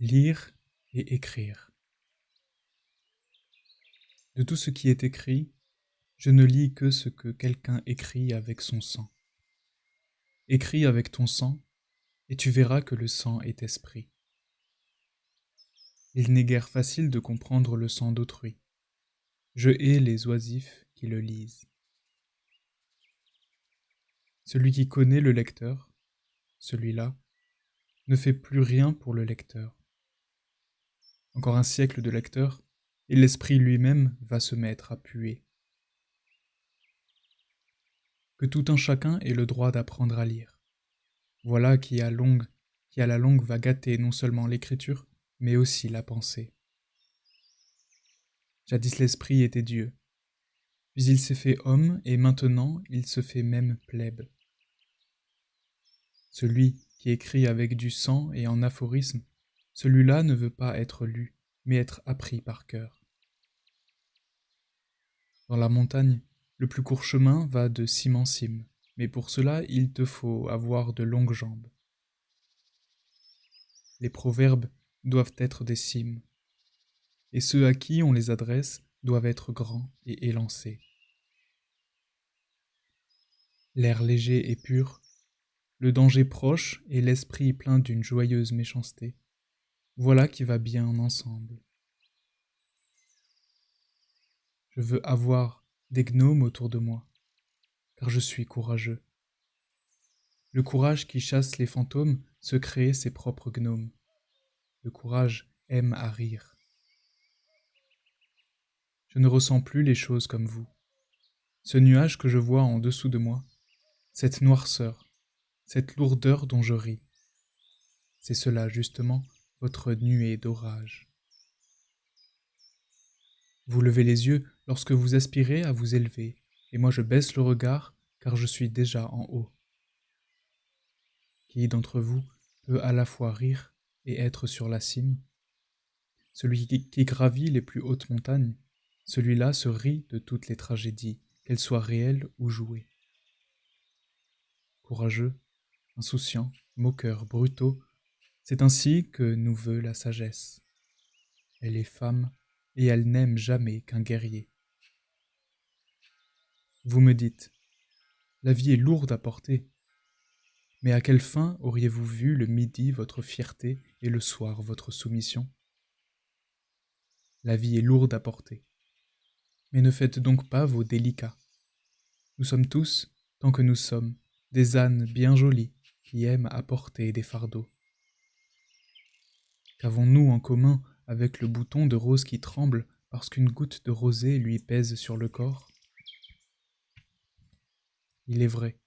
Lire et écrire. De tout ce qui est écrit, je ne lis que ce que quelqu'un écrit avec son sang. Écris avec ton sang, et tu verras que le sang est esprit. Il n'est guère facile de comprendre le sang d'autrui. Je hais les oisifs qui le lisent. Celui qui connaît le lecteur, celui-là, ne fait plus rien pour le lecteur. Encore un siècle de lecteur, et l'esprit lui-même va se mettre à puer. Que tout un chacun ait le droit d'apprendre à lire. Voilà qui à la longue va gâter non seulement l'écriture, mais aussi la pensée. Jadis l'esprit était Dieu, puis il s'est fait homme, et maintenant il se fait même plèbe. Celui qui écrit avec du sang et en aphorisme, celui-là ne veut pas être lu, mais être appris par cœur. Dans la montagne, le plus court chemin va de cime en cime, mais pour cela il te faut avoir de longues jambes. Les proverbes doivent être des cimes, et ceux à qui on les adresse doivent être grands et élancés. L'air léger et pur, le danger proche et l'esprit plein d'une joyeuse méchanceté, voilà qui va bien ensemble. Je veux avoir des gnomes autour de moi, car je suis courageux. Le courage qui chasse les fantômes se crée ses propres gnomes. Le courage aime à rire. Je ne ressens plus les choses comme vous. Ce nuage que je vois en dessous de moi, cette noirceur, cette lourdeur dont je ris, c'est cela justement votre nuée d'orage. Vous levez les yeux lorsque vous aspirez à vous élever, et moi je baisse le regard car je suis déjà en haut. Qui d'entre vous peut à la fois rire et être sur la cime? Celui qui gravit les plus hautes montagnes, celui-là se rit de toutes les tragédies, qu'elles soient réelles ou jouées. Courageux, insouciants, moqueurs, brutaux, c'est ainsi que nous veut la sagesse. Elle est femme, et elle n'aime jamais qu'un guerrier. Vous me dites, la vie est lourde à porter, mais à quelle fin auriez-vous vu le midi votre fierté et le soir votre soumission? La vie est lourde à porter, mais ne faites donc pas vos délicats. Nous sommes tous, tant que nous sommes, des ânes bien jolis qui aiment à porter des fardeaux. Qu'avons-nous en commun avec le bouton de rose qui tremble parce qu'une goutte de rosée lui pèse sur le corps? Il est vrai,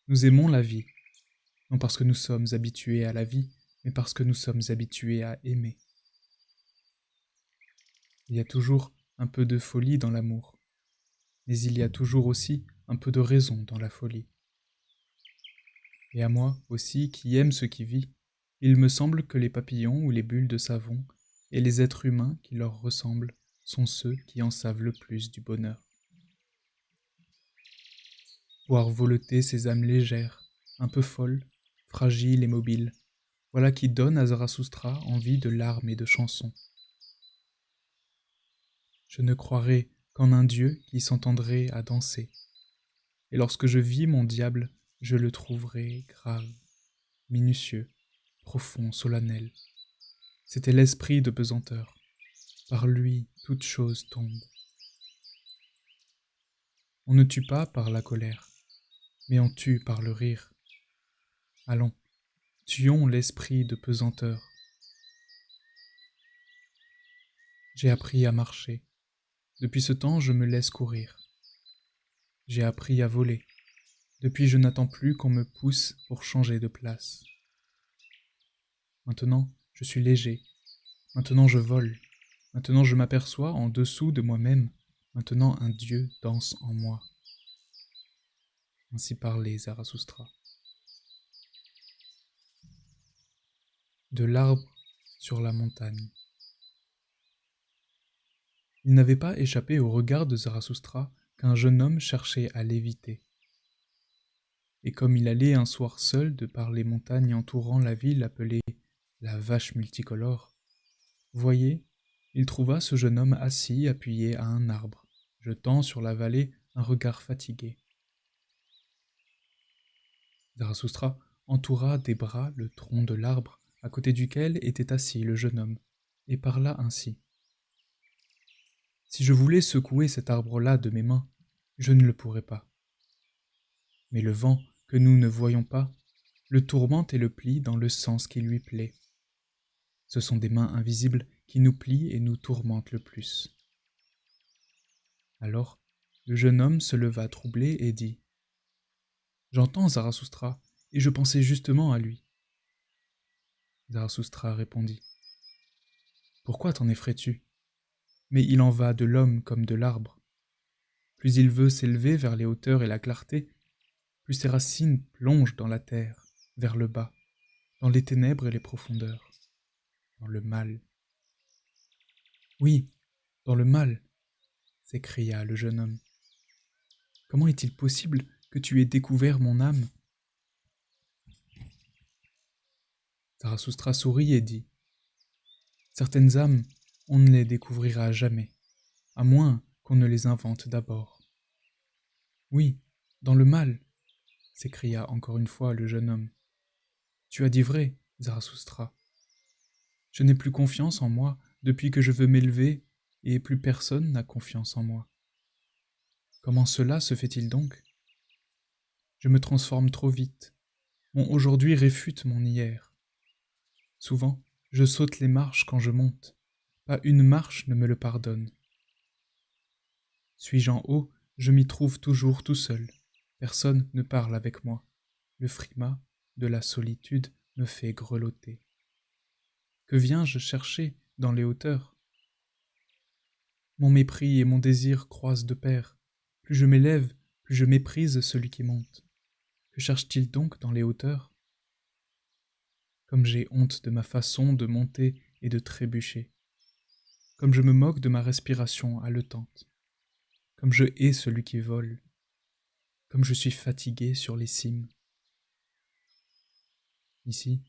nous aimons la vie, non parce que nous sommes habitués à la vie, mais parce que nous sommes habitués à aimer. Il y a toujours un peu de folie dans l'amour, mais il y a toujours aussi un peu de raison dans la folie. Et à moi aussi, qui aime ce qui vit, il me semble que les papillons ou les bulles de savon et les êtres humains qui leur ressemblent sont ceux qui en savent le plus du bonheur. Voir voleter ces âmes légères, un peu folles, fragiles et mobiles, voilà qui donne à Zarathustra envie de larmes et de chansons. Je ne croirais qu'en un Dieu qui s'entendrait à danser, et lorsque je vis mon diable, je le trouverai grave, minutieux, profond, solennel. C'était l'esprit de pesanteur. Par lui, toute chose tombe. On ne tue pas par la colère, mais on tue par le rire. Allons, tuons l'esprit de pesanteur. J'ai appris à marcher. Depuis ce temps, je me laisse courir. J'ai appris à voler. Depuis, je n'attends plus qu'on me pousse pour changer de place. Maintenant, je suis léger. Maintenant, je vole. Maintenant, je m'aperçois en dessous de moi-même. Maintenant, un Dieu danse en moi. Ainsi parlait Zarathustra. De l'arbre sur la montagne. Il n'avait pas échappé au regard de Zarathustra qu'un jeune homme cherchait à l'éviter. Et comme il allait un soir seul de par les montagnes entourant la ville appelée la vache multicolore. Voyez, il trouva ce jeune homme assis appuyé à un arbre, jetant sur la vallée un regard fatigué. Zarathustra entoura des bras le tronc de l'arbre à côté duquel était assis le jeune homme, et parla ainsi. Si je voulais secouer cet arbre-là de mes mains, je ne le pourrais pas. Mais le vent, que nous ne voyons pas, le tourmente et le plie dans le sens qui lui plaît. Ce sont des mains invisibles qui nous plient et nous tourmentent le plus. Alors, le jeune homme se leva troublé et dit « J'entends Zarathustra, et je pensais justement à lui. » Zarathustra répondit « Pourquoi t'en effraies-tu ? Mais il en va de l'homme comme de l'arbre. Plus il veut s'élever vers les hauteurs et la clarté, plus ses racines plongent dans la terre, vers le bas, dans les ténèbres et les profondeurs, dans le mal. »« Oui, dans le mal !» s'écria le jeune homme. « Comment est-il possible que tu aies découvert mon âme ?» Zarathustra sourit et dit « Certaines âmes, on ne les découvrira jamais, à moins qu'on ne les invente d'abord. »« Oui, dans le mal !» s'écria encore une fois le jeune homme. « Tu as dit vrai, Zarathustra. Je n'ai plus confiance en moi depuis que je veux m'élever, et plus personne n'a confiance en moi. Comment cela se fait-il donc ? Je me transforme trop vite. Mon aujourd'hui réfute mon hier. Souvent, je saute les marches quand je monte. Pas une marche ne me le pardonne. Suis-je en haut, je m'y trouve toujours tout seul. Personne ne parle avec moi. Le frima de la solitude me fait grelotter. Que viens-je chercher dans les hauteurs ? Mon mépris et mon désir croisent de pair. Plus je m'élève, plus je méprise celui qui monte. Que cherche-t-il donc dans les hauteurs ? Comme j'ai honte de ma façon de monter et de trébucher. Comme je me moque de ma respiration haletante. Comme je hais celui qui vole. Comme je suis fatigué sur les cimes. Ici,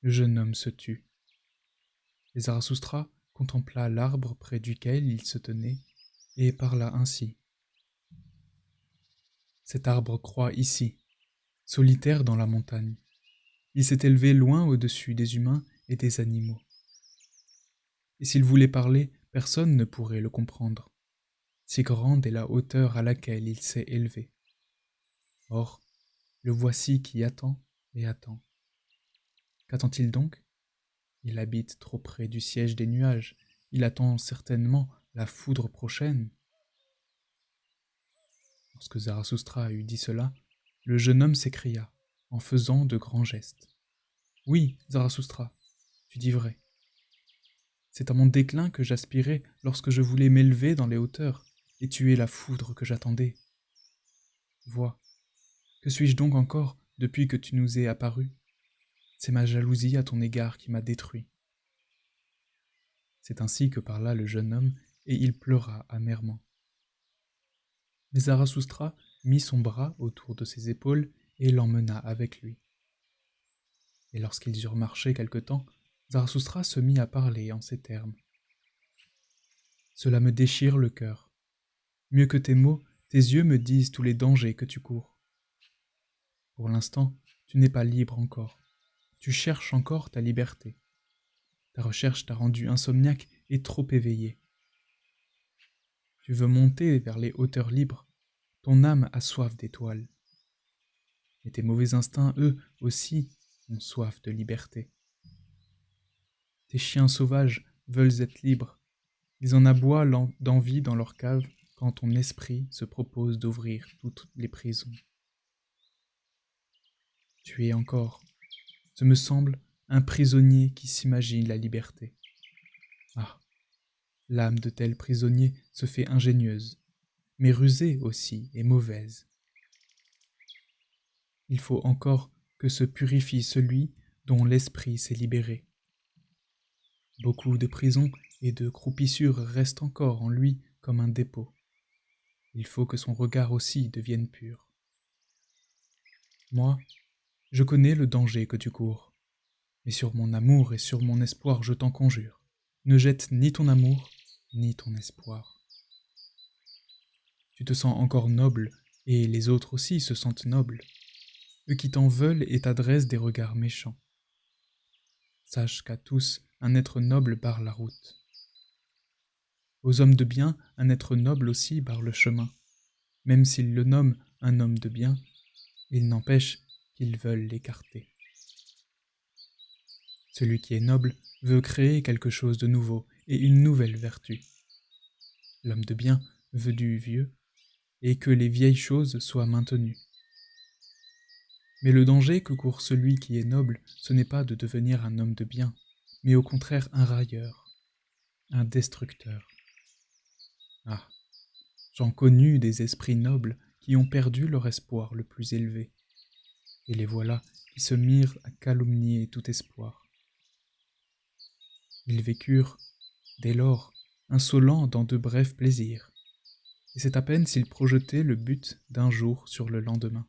le jeune homme se tut. Et Zarathustra contempla l'arbre près duquel il se tenait et parla ainsi. Cet arbre croît ici, solitaire dans la montagne. Il s'est élevé loin au-dessus des humains et des animaux. Et s'il voulait parler, personne ne pourrait le comprendre. Si grande est la hauteur à laquelle il s'est élevé. Or, le voici qui attend et attend. Qu'attend-il donc ? Il habite trop près du siège des nuages. Il attend certainement la foudre prochaine. Lorsque Zarathustra eut dit cela, le jeune homme s'écria, en faisant de grands gestes. « Oui, Zarathustra, tu dis vrai. C'est à mon déclin que j'aspirais lorsque je voulais m'élever dans les hauteurs et tuer la foudre que j'attendais. Vois, que suis-je donc encore depuis que tu nous es apparu ? C'est ma jalousie à ton égard qui m'a détruit. » C'est ainsi que parla le jeune homme, et il pleura amèrement. Mais Zarathustra mit son bras autour de ses épaules et l'emmena avec lui. Et lorsqu'ils eurent marché quelque temps, Zarathustra se mit à parler en ces termes. « Cela me déchire le cœur. Mieux que tes mots, tes yeux me disent tous les dangers que tu cours. Pour l'instant, tu n'es pas libre encore. Tu cherches encore ta liberté. Ta recherche t'a rendu insomniaque et trop éveillé. Tu veux monter vers les hauteurs libres. Ton âme a soif d'étoiles. Mais tes mauvais instincts, eux aussi, ont soif de liberté. Tes chiens sauvages veulent être libres. Ils en aboient d'envie dans leur cave quand ton esprit se propose d'ouvrir toutes les prisons. Tu es encore, ce me semble, un prisonnier qui s'imagine la liberté. Ah, l'âme de tel prisonnier se fait ingénieuse, mais rusée aussi et mauvaise. Il faut encore que se purifie celui dont l'esprit s'est libéré. Beaucoup de prisons et de croupissures restent encore en lui comme un dépôt. Il faut que son regard aussi devienne pur. Moi, je connais le danger que tu cours. Mais sur mon amour et sur mon espoir, je t'en conjure, ne jette ni ton amour, ni ton espoir. Tu te sens encore noble, et les autres aussi se sentent nobles, eux qui t'en veulent et t'adressent des regards méchants. Sache qu'à tous, un être noble barre la route. Aux hommes de bien, un être noble aussi barre le chemin. Même s'ils le nomment un homme de bien, il n'empêche qu'ils veulent l'écarter. Celui qui est noble veut créer quelque chose de nouveau et une nouvelle vertu. L'homme de bien veut du vieux et que les vieilles choses soient maintenues. Mais le danger que court celui qui est noble, ce n'est pas de devenir un homme de bien, mais au contraire un railleur, un destructeur. Ah, j'en connus des esprits nobles qui ont perdu leur espoir le plus élevé, et les voilà qui se mirent à calomnier tout espoir. Ils vécurent, dès lors, insolents dans de brefs plaisirs, et c'est à peine s'ils projetaient le but d'un jour sur le lendemain.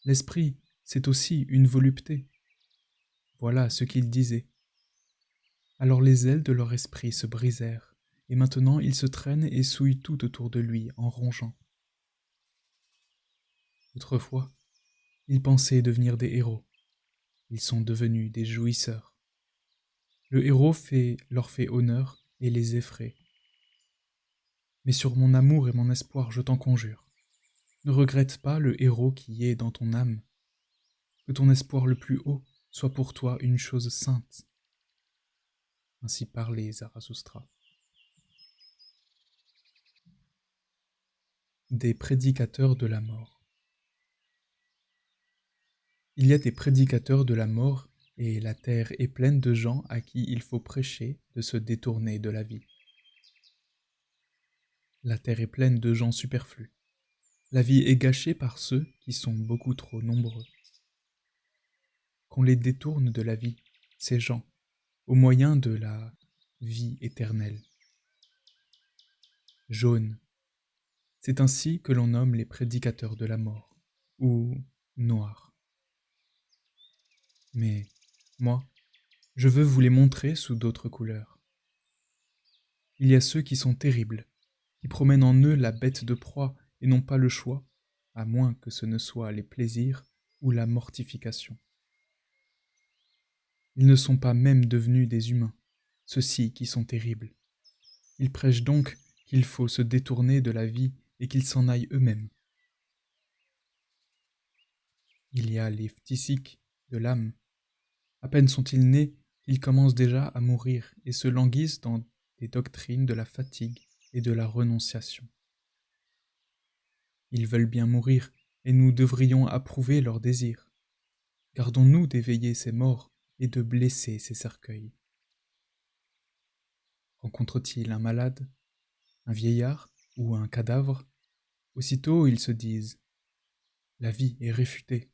L'esprit, c'est aussi une volupté. Voilà ce qu'ils disaient. Alors les ailes de leur esprit se brisèrent, et maintenant ils se traînent et souillent tout autour de lui en rongeant. Autrefois, ils pensaient devenir des héros. Ils sont devenus des jouisseurs. Le héros leur fait honneur et les effraie. Mais sur mon amour et mon espoir, je t'en conjure, ne regrette pas le héros qui est dans ton âme. Que ton espoir le plus haut soit pour toi une chose sainte. Ainsi parlait Zarathustra. Des prédicateurs de la mort. Il y a des prédicateurs de la mort, et la terre est pleine de gens à qui il faut prêcher de se détourner de la vie. La terre est pleine de gens superflus. La vie est gâchée par ceux qui sont beaucoup trop nombreux. Qu'on les détourne de la vie, ces gens, au moyen de la vie éternelle. Jaune. C'est ainsi que l'on nomme les prédicateurs de la mort, ou noirs. Mais, moi, je veux vous les montrer sous d'autres couleurs. Il y a ceux qui sont terribles, qui promènent en eux la bête de proie et n'ont pas le choix, à moins que ce ne soit les plaisirs ou la mortification. Ils ne sont pas même devenus des humains, ceux-ci qui sont terribles. Ils prêchent donc qu'il faut se détourner de la vie et qu'ils s'en aillent eux-mêmes. Il y a les phtisiques de l'âme. À peine sont-ils nés qu'ils commencent déjà à mourir et se languissent dans des doctrines de la fatigue et de la renonciation. Ils veulent bien mourir, et nous devrions approuver leurs désirs. Gardons-nous d'éveiller ces morts et de blesser ces cercueils. Rencontrent-ils un malade, un vieillard ou un cadavre, aussitôt ils se disent « La vie est réfutée ».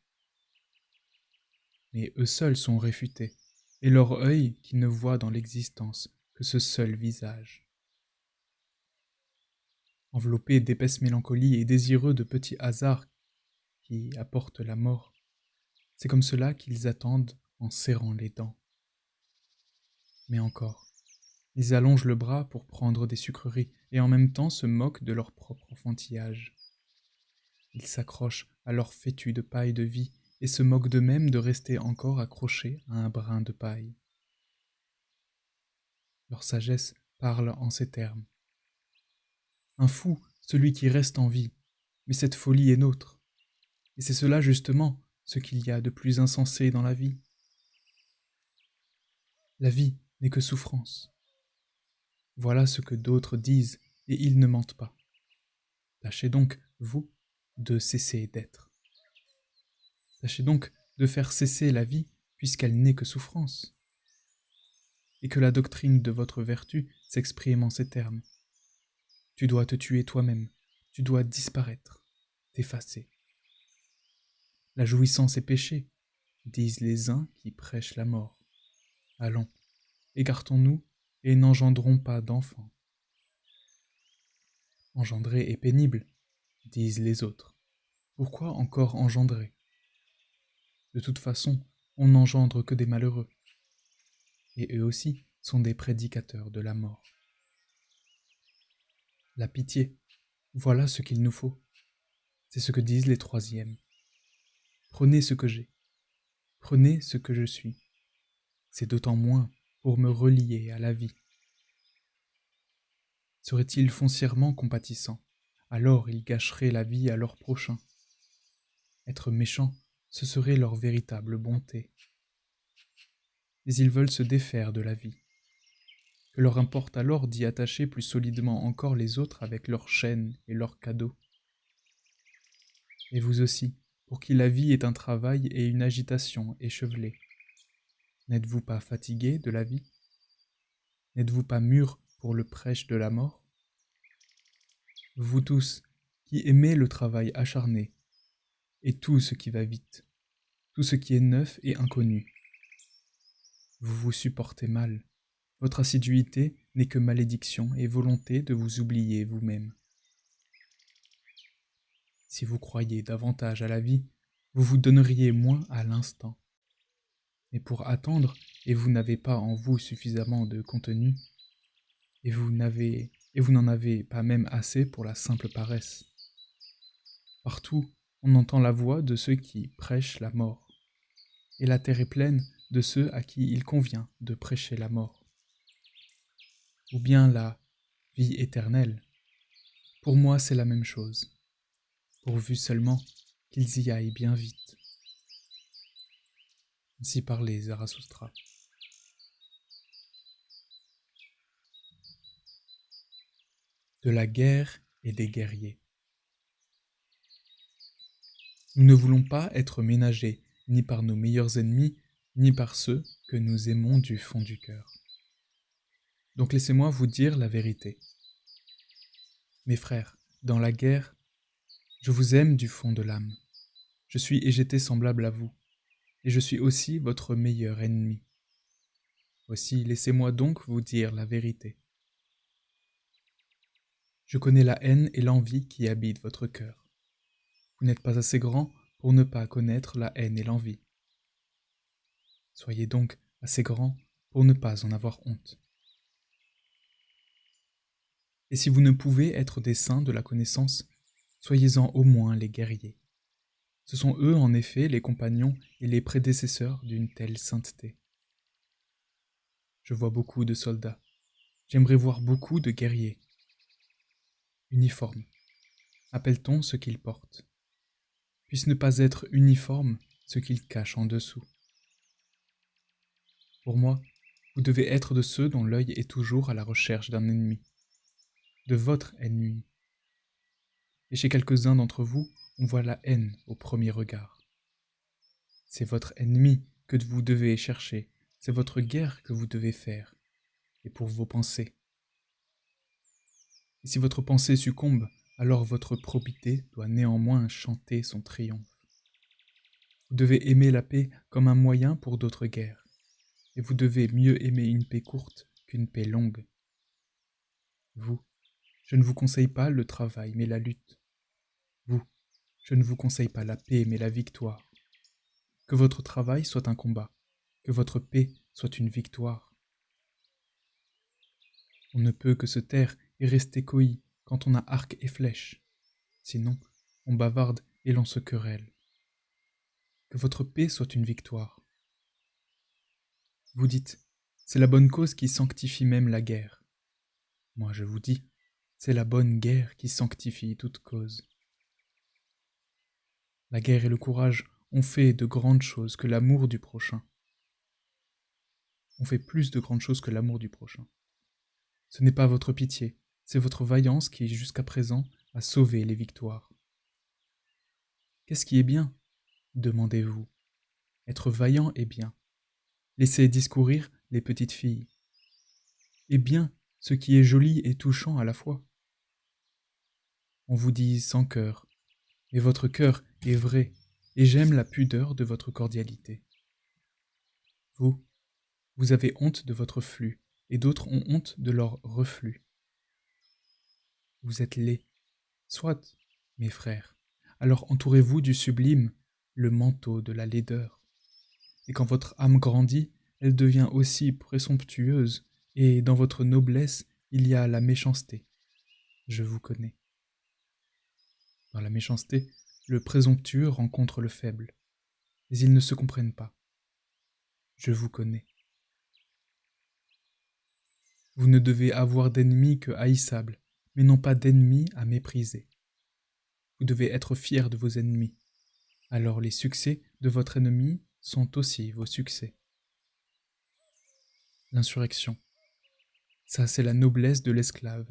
Mais eux seuls sont réfutés, et leur œil qui ne voit dans l'existence que ce seul visage. Enveloppés d'épaisse mélancolie et désireux de petits hasards qui apportent la mort, c'est comme cela qu'ils attendent en serrant les dents. Mais encore, ils allongent le bras pour prendre des sucreries et en même temps se moquent de leur propre enfantillage. Ils s'accrochent à leur fétu de paille de vie et se moquent d'eux-mêmes de rester encore accrochés à un brin de paille. Leur sagesse parle en ces termes. Un fou, celui qui reste en vie, mais cette folie est nôtre. Et c'est cela justement ce qu'il y a de plus insensé dans la vie. La vie n'est que souffrance. Voilà ce que d'autres disent, et ils ne mentent pas. Tâchez donc, vous, de cesser d'être. Tâchez donc de faire cesser la vie, puisqu'elle n'est que souffrance. Et que la doctrine de votre vertu s'exprime en ces termes. Tu dois te tuer toi-même, tu dois disparaître, t'effacer. La jouissance est péché, disent les uns qui prêchent la mort. Allons, écartons-nous et n'engendrons pas d'enfants. Engendrer est pénible, disent les autres. Pourquoi encore engendrer? De toute façon, on n'engendre que des malheureux. Et eux aussi sont des prédicateurs de la mort. La pitié, voilà ce qu'il nous faut. C'est ce que disent les troisièmes. Prenez ce que j'ai, prenez ce que je suis. C'est d'autant moins pour me relier à la vie. Seraient-ils foncièrement compatissants, alors ils gâcheraient la vie à leur prochain. Être méchants, ce serait leur véritable bonté. Mais ils veulent se défaire de la vie. Que leur importe alors d'y attacher plus solidement encore les autres avec leurs chaînes et leurs cadeaux. Et vous aussi, pour qui la vie est un travail et une agitation échevelée. N'êtes-vous pas fatigué de la vie? N'êtes-vous pas mûr pour le prêche de la mort? Vous tous, qui aimez le travail acharné, et tout ce qui va vite, tout ce qui est neuf et inconnu, vous vous supportez mal. Votre assiduité n'est que malédiction et volonté de vous oublier vous-même. Si vous croyiez davantage à la vie, vous vous donneriez moins à l'instant. Mais pour attendre, et vous n'avez pas en vous suffisamment de contenu, et vous n'en avez pas même assez pour la simple paresse. Partout, on entend la voix de ceux qui prêchent la mort, et la terre est pleine de ceux à qui il convient de prêcher la mort. Ou bien la vie éternelle. Pour moi, c'est la même chose, pourvu seulement qu'ils y aillent bien vite. Ainsi parlait Zarathustra. De la guerre et des guerriers. Nous ne voulons pas être ménagés ni par nos meilleurs ennemis, ni par ceux que nous aimons du fond du cœur. Donc laissez-moi vous dire la vérité. Mes frères, dans la guerre, je vous aime du fond de l'âme. Je suis et j'étais semblable à vous, et je suis aussi votre meilleur ennemi. Aussi, laissez-moi donc vous dire la vérité. Je connais la haine et l'envie qui habitent votre cœur. Vous n'êtes pas assez grand pour ne pas connaître la haine et l'envie. Soyez donc assez grand pour ne pas en avoir honte. Et si vous ne pouvez être des saints de la connaissance, soyez-en au moins les guerriers. Ce sont eux, en effet, les compagnons et les prédécesseurs d'une telle sainteté. Je vois beaucoup de soldats. J'aimerais voir beaucoup de guerriers. Uniformes. Appelle-t-on ce qu'ils portent? Puisse ne pas être uniforme ce qu'ils cachent en dessous. Pour moi, vous devez être de ceux dont l'œil est toujours à la recherche d'un ennemi. De votre ennemi. Et chez quelques-uns d'entre vous, on voit la haine au premier regard. C'est votre ennemi que vous devez chercher, c'est votre guerre que vous devez faire, et pour vos pensées. Et si votre pensée succombe, alors votre probité doit néanmoins chanter son triomphe. Vous devez aimer la paix comme un moyen pour d'autres guerres, et vous devez mieux aimer une paix courte qu'une paix longue. Vous, je ne vous conseille pas le travail mais la lutte. Vous, je ne vous conseille pas la paix mais la victoire. Que votre travail soit un combat, que votre paix soit une victoire. On ne peut que se taire et rester cohis quand on a arc et flèche. Sinon, on bavarde et l'on se querelle. Que votre paix soit une victoire. Vous dites, c'est la bonne cause qui sanctifie même la guerre. Moi je vous dis, c'est la bonne guerre qui sanctifie toute cause. La guerre et le courage ont fait de grandes choses que l'amour du prochain. On fait plus de grandes choses que l'amour du prochain. Ce n'est pas votre pitié, c'est votre vaillance qui, jusqu'à présent, a sauvé les victoires. Qu'est-ce qui est bien? Demandez-vous. Être vaillant est bien. Laissez discourir les petites filles. Et bien ce qui est joli et touchant à la fois. On vous dit sans cœur, mais votre cœur est vrai, et j'aime la pudeur de votre cordialité. Vous, vous avez honte de votre flux, et d'autres ont honte de leur reflux. Vous êtes laids. Soit, mes frères, alors entourez-vous du sublime, le manteau de la laideur. et quand votre âme grandit, elle devient aussi présomptueuse, et dans votre noblesse, il y a la méchanceté. Je vous connais. Dans la méchanceté, le présomptueux rencontre le faible, mais ils ne se comprennent pas. Je vous connais. Vous ne devez avoir d'ennemis que haïssables, mais non pas d'ennemis à mépriser. Vous devez être fier de vos ennemis. Alors les succès de votre ennemi sont aussi vos succès. L'insurrection. Ça, c'est la noblesse de l'esclave.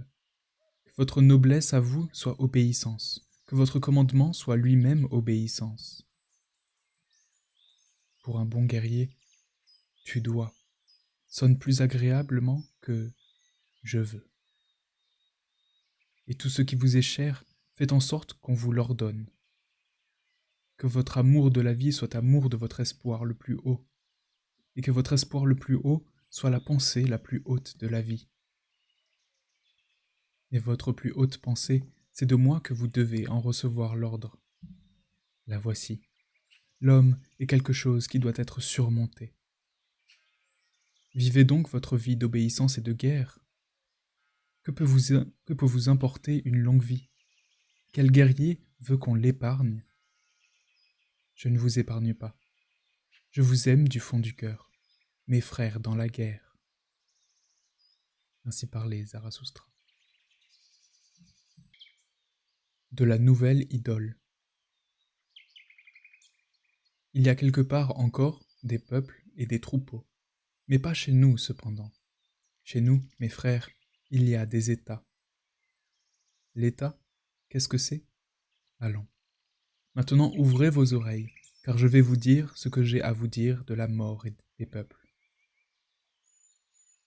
Que votre noblesse à vous soit obéissance, que votre commandement soit lui-même obéissance. Pour un bon guerrier, tu dois sonne plus agréablement que je veux. Et tout ce qui vous est cher, faites en sorte qu'on vous l'ordonne. Que votre amour de la vie soit amour de votre espoir le plus haut, et que votre espoir le plus haut soit la pensée la plus haute de la vie. Et votre plus haute pensée, c'est de moi que vous devez en recevoir l'ordre. La voici. L'homme est quelque chose qui doit être surmonté. Vivez donc votre vie d'obéissance et de guerre. Que peut vous importer une longue vie? Quel guerrier veut qu'on l'épargne? Je ne vous épargne pas. Je vous aime du fond du cœur, mes frères dans la guerre. Ainsi parlait Zarathoustra. De la nouvelle idole. Il y a quelque part encore des peuples et des troupeaux, mais pas chez nous cependant. Chez nous, mes frères, il y a des États. L'État, qu'est-ce que c'est? Allons. Maintenant ouvrez vos oreilles, car je vais vous dire ce que j'ai à vous dire de la mort et des peuples.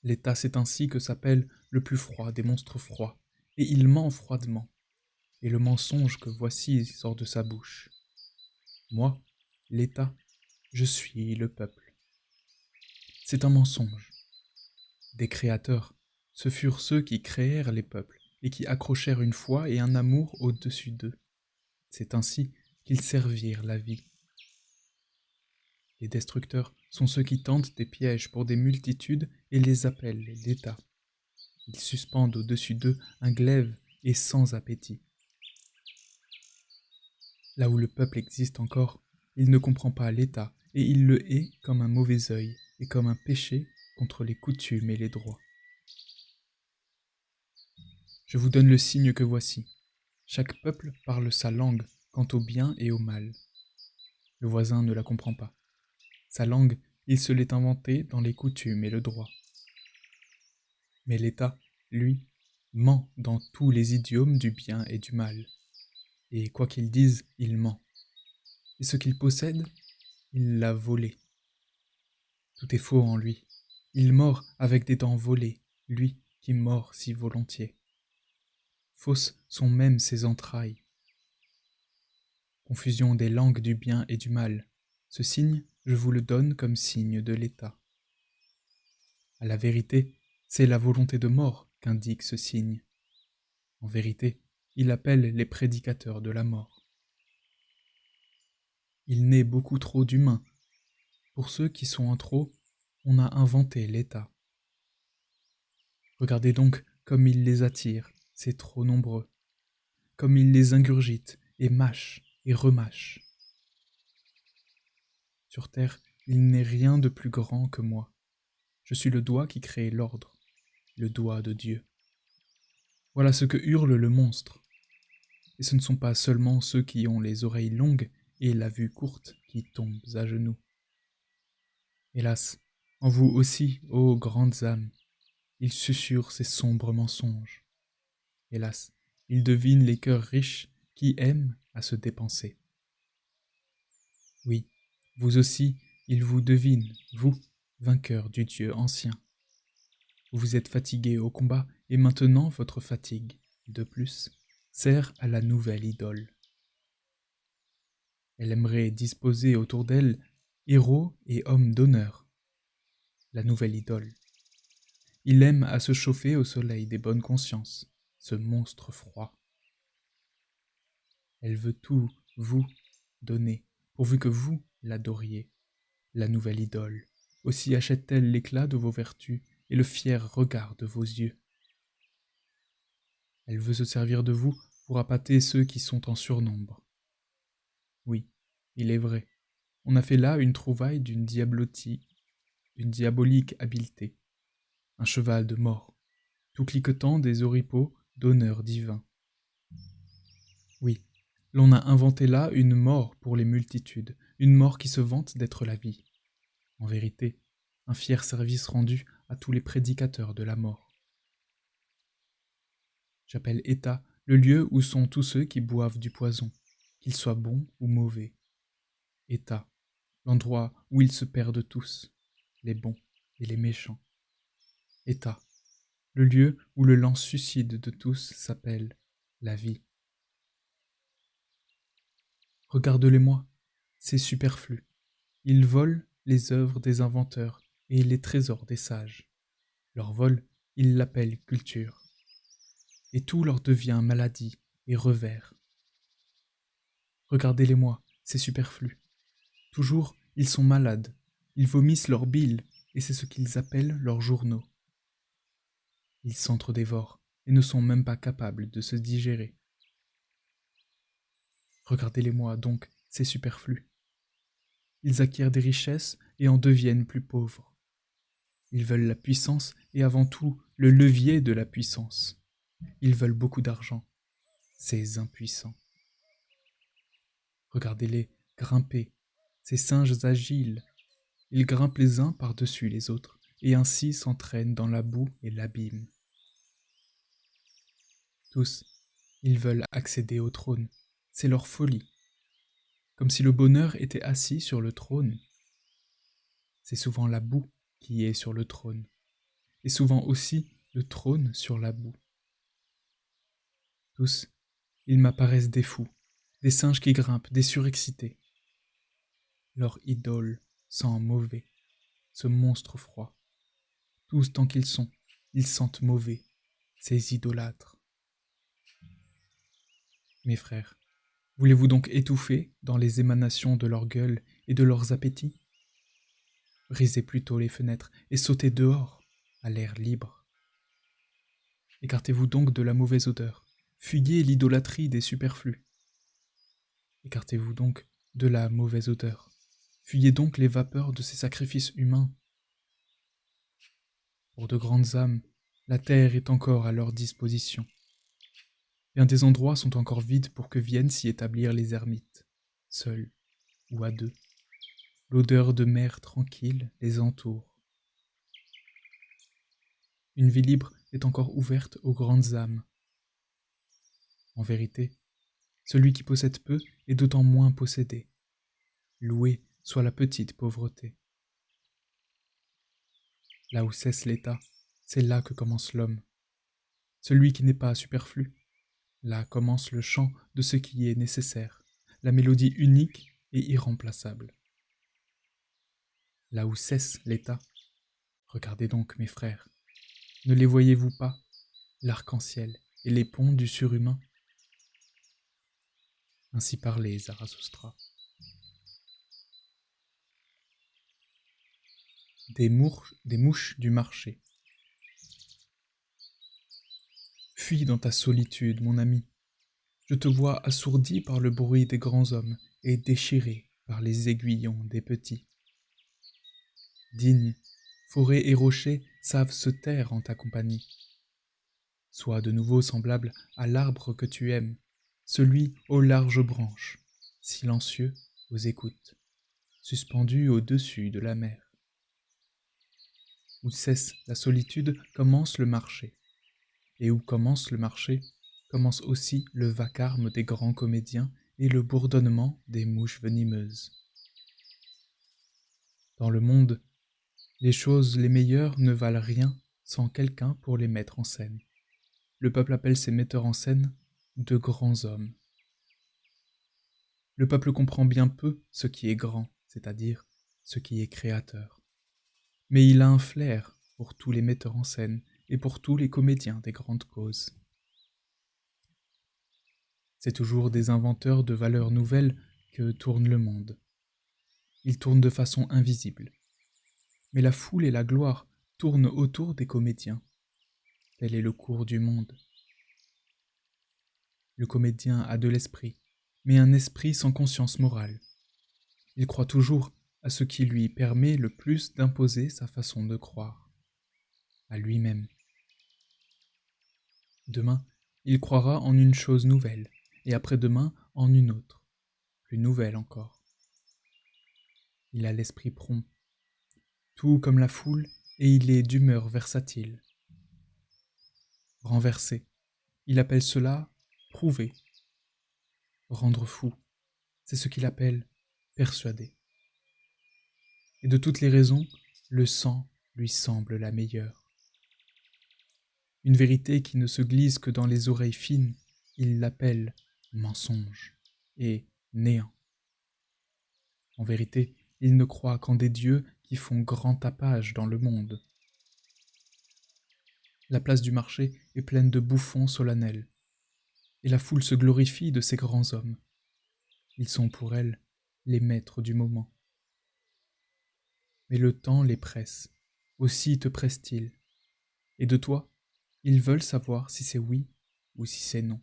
L'État, c'est ainsi que s'appelle le plus froid des monstres froids, et il ment froidement, et le mensonge que voici sort de sa bouche. Moi, l'État, je suis le peuple. C'est un mensonge. Des créateurs, ce furent ceux qui créèrent les peuples, et qui accrochèrent une foi et un amour au-dessus d'eux. C'est ainsi qu'ils servirent la vie. Les destructeurs sont ceux qui tentent des pièges pour des multitudes et les appellent l'État. Ils suspendent au-dessus d'eux un glaive et sans appétit. Là où le peuple existe encore, il ne comprend pas l'État et il le hait comme un mauvais œil et comme un péché contre les coutumes et les droits. Je vous donne le signe que voici. Chaque peuple parle sa langue quant au bien et au mal. Le voisin ne la comprend pas. Sa langue, il se l'est inventée dans les coutumes et le droit. Mais l'État, lui, ment dans tous les idiomes du bien et du mal. Et quoi qu'il dise, il ment. Et ce qu'il possède, il l'a volé. Tout est faux en lui. Il mord avec des dents volées, lui qui mord si volontiers. Fausses sont même ses entrailles. Confusion des langues du bien et du mal. Ce signe, je vous le donne comme signe de l'État. À la vérité, c'est la volonté de mort qu'indique ce signe. En vérité, il appelle les prédicateurs de la mort. Il naît beaucoup trop d'humains. Pour ceux qui sont en trop, on a inventé l'État. Regardez donc comme il les attire, c'est trop nombreux. Comme il les ingurgite et mâche et remâche. Sur terre, il n'est rien de plus grand que moi. Je suis le doigt qui crée l'ordre, le doigt de Dieu. Voilà ce que hurle le monstre. Et ce ne sont pas seulement ceux qui ont les oreilles longues et la vue courte qui tombent à genoux. Hélas, en vous aussi, ô grandes âmes, il susurre ces sombres mensonges. Hélas, il devine les cœurs riches qui aiment à se dépenser. Oui, vous aussi, il vous devine, vous, vainqueurs du Dieu ancien. Vous vous êtes fatigué au combat, et maintenant votre fatigue, de plus, sert à la nouvelle idole. Elle aimerait disposer autour d'elle héros et hommes d'honneur. La nouvelle idole. Il aime à se chauffer au soleil des bonnes consciences, ce monstre froid. Elle veut tout vous donner, pourvu que vous l'adoriez. la nouvelle idole. Aussi achète-t-elle l'éclat de vos vertus et le fier regard de vos yeux. Elle veut se servir de vous pour appâter ceux qui sont en surnombre. Oui, il est vrai, on a fait là une trouvaille d'une diabolique habileté, un cheval de mort, tout cliquetant des oripeaux d'honneur divin. Oui, l'on a inventé là une mort pour les multitudes, une mort qui se vante d'être la vie. En vérité, un fier service rendu à tous les prédicateurs de la mort. J'appelle état le lieu où sont tous ceux qui boivent du poison, qu'ils soient bons ou mauvais. État, l'endroit où ils se perdent tous, les bons et les méchants. État, le lieu où le lent suicide de tous s'appelle la vie. Regarde-les-moi, c'est superflu. Ils volent les œuvres des inventeurs et les trésors des sages. Leur vol, ils l'appellent culture. Et tout leur devient maladie et revers. Regardez-les-moi, c'est superflu. Toujours, ils sont malades. Ils vomissent leur bile, et c'est ce qu'ils appellent leurs journaux. Ils s'entre-dévorent et ne sont même pas capables de se digérer. Regardez-les-moi donc, c'est superflu. Ils acquièrent des richesses et en deviennent plus pauvres. Ils veulent la puissance et avant tout le levier de la puissance. Ils veulent beaucoup d'argent, ces impuissants. Regardez-les grimper, ces singes agiles. Ils grimpent les uns par-dessus les autres et ainsi s'entraînent dans la boue et l'abîme. Tous, ils veulent accéder au trône. C'est leur folie. Comme si le bonheur était assis sur le trône. C'est souvent la boue qui est sur le trône, et souvent aussi le trône sur la boue. Tous, ils m'apparaissent des fous, des singes qui grimpent, des surexcités. Leur idole sent mauvais, ce monstre froid. Tous tant qu'ils sont, ils sentent mauvais, ces idolâtres. Mes frères, voulez-vous donc étouffer dans les émanations de leur gueule et de leurs appétits? Brisez plutôt les fenêtres et sautez dehors, à l'air libre. Écartez-vous donc de la mauvaise odeur, fuyez l'idolâtrie des superflus. Écartez-vous donc de la mauvaise odeur, fuyez donc les vapeurs de ces sacrifices humains. Pour de grandes âmes, la terre est encore à leur disposition. Bien des endroits sont encore vides pour que viennent s'y établir les ermites, seuls ou à deux. L'odeur de mer tranquille les entoure. Une vie libre est encore ouverte aux grandes âmes. En vérité, celui qui possède peu est d'autant moins possédé. Louée soit la petite pauvreté. Là où cesse l'état, c'est là que commence l'homme. Celui qui n'est pas superflu, là commence le chant de ce qui est nécessaire, la mélodie unique et irremplaçable. Là où cesse l'état, regardez donc mes frères, ne les voyez-vous pas, l'arc-en-ciel et les ponts du surhumain? Ainsi parlait Zarathustra. Des mouches du marché. Fuis dans ta solitude, mon ami. Je te vois assourdi par le bruit des grands hommes et déchiré par les aiguillons des petits. Dignes, forêts et rochers savent se taire en ta compagnie. Sois de nouveau semblable à l'arbre que tu aimes, celui aux larges branches, silencieux aux écoutes, suspendu au-dessus de la mer. Où cesse la solitude, commence le marché. Et où commence le marché, commence aussi le vacarme des grands comédiens et le bourdonnement des mouches venimeuses. Dans le monde, les choses les meilleures ne valent rien sans quelqu'un pour les mettre en scène. Le peuple appelle ces metteurs en scène de grands hommes. Le peuple comprend bien peu ce qui est grand, c'est-à-dire ce qui est créateur. Mais il a un flair pour tous les metteurs en scène et pour tous les comédiens des grandes causes. C'est toujours des inventeurs de valeurs nouvelles que tourne le monde. Ils tournent de façon invisible. Mais la foule et la gloire tournent autour des comédiens. Tel est le cours du monde. Le comédien a de l'esprit, mais un esprit sans conscience morale. Il croit toujours à ce qui lui permet le plus d'imposer sa façon de croire, à lui-même. Demain, il croira en une chose nouvelle, et après-demain en une autre, plus nouvelle encore. Il a l'esprit prompt, tout comme la foule, et il est d'humeur versatile. Renversé, il appelle cela prouver. Rendre fou, c'est ce qu'il appelle persuader. Et de toutes les raisons, le sang lui semble la meilleure. Une vérité qui ne se glisse que dans les oreilles fines, il l'appelle mensonge et néant. En vérité, il ne croit qu'en des dieux qui font grand tapage dans le monde. La place du marché est pleine de bouffons solennels, et la foule se glorifie de ces grands hommes. Ils sont pour elle les maîtres du moment. Mais le temps les presse, aussi te presse-t-il, et de toi, ils veulent savoir si c'est oui ou si c'est non.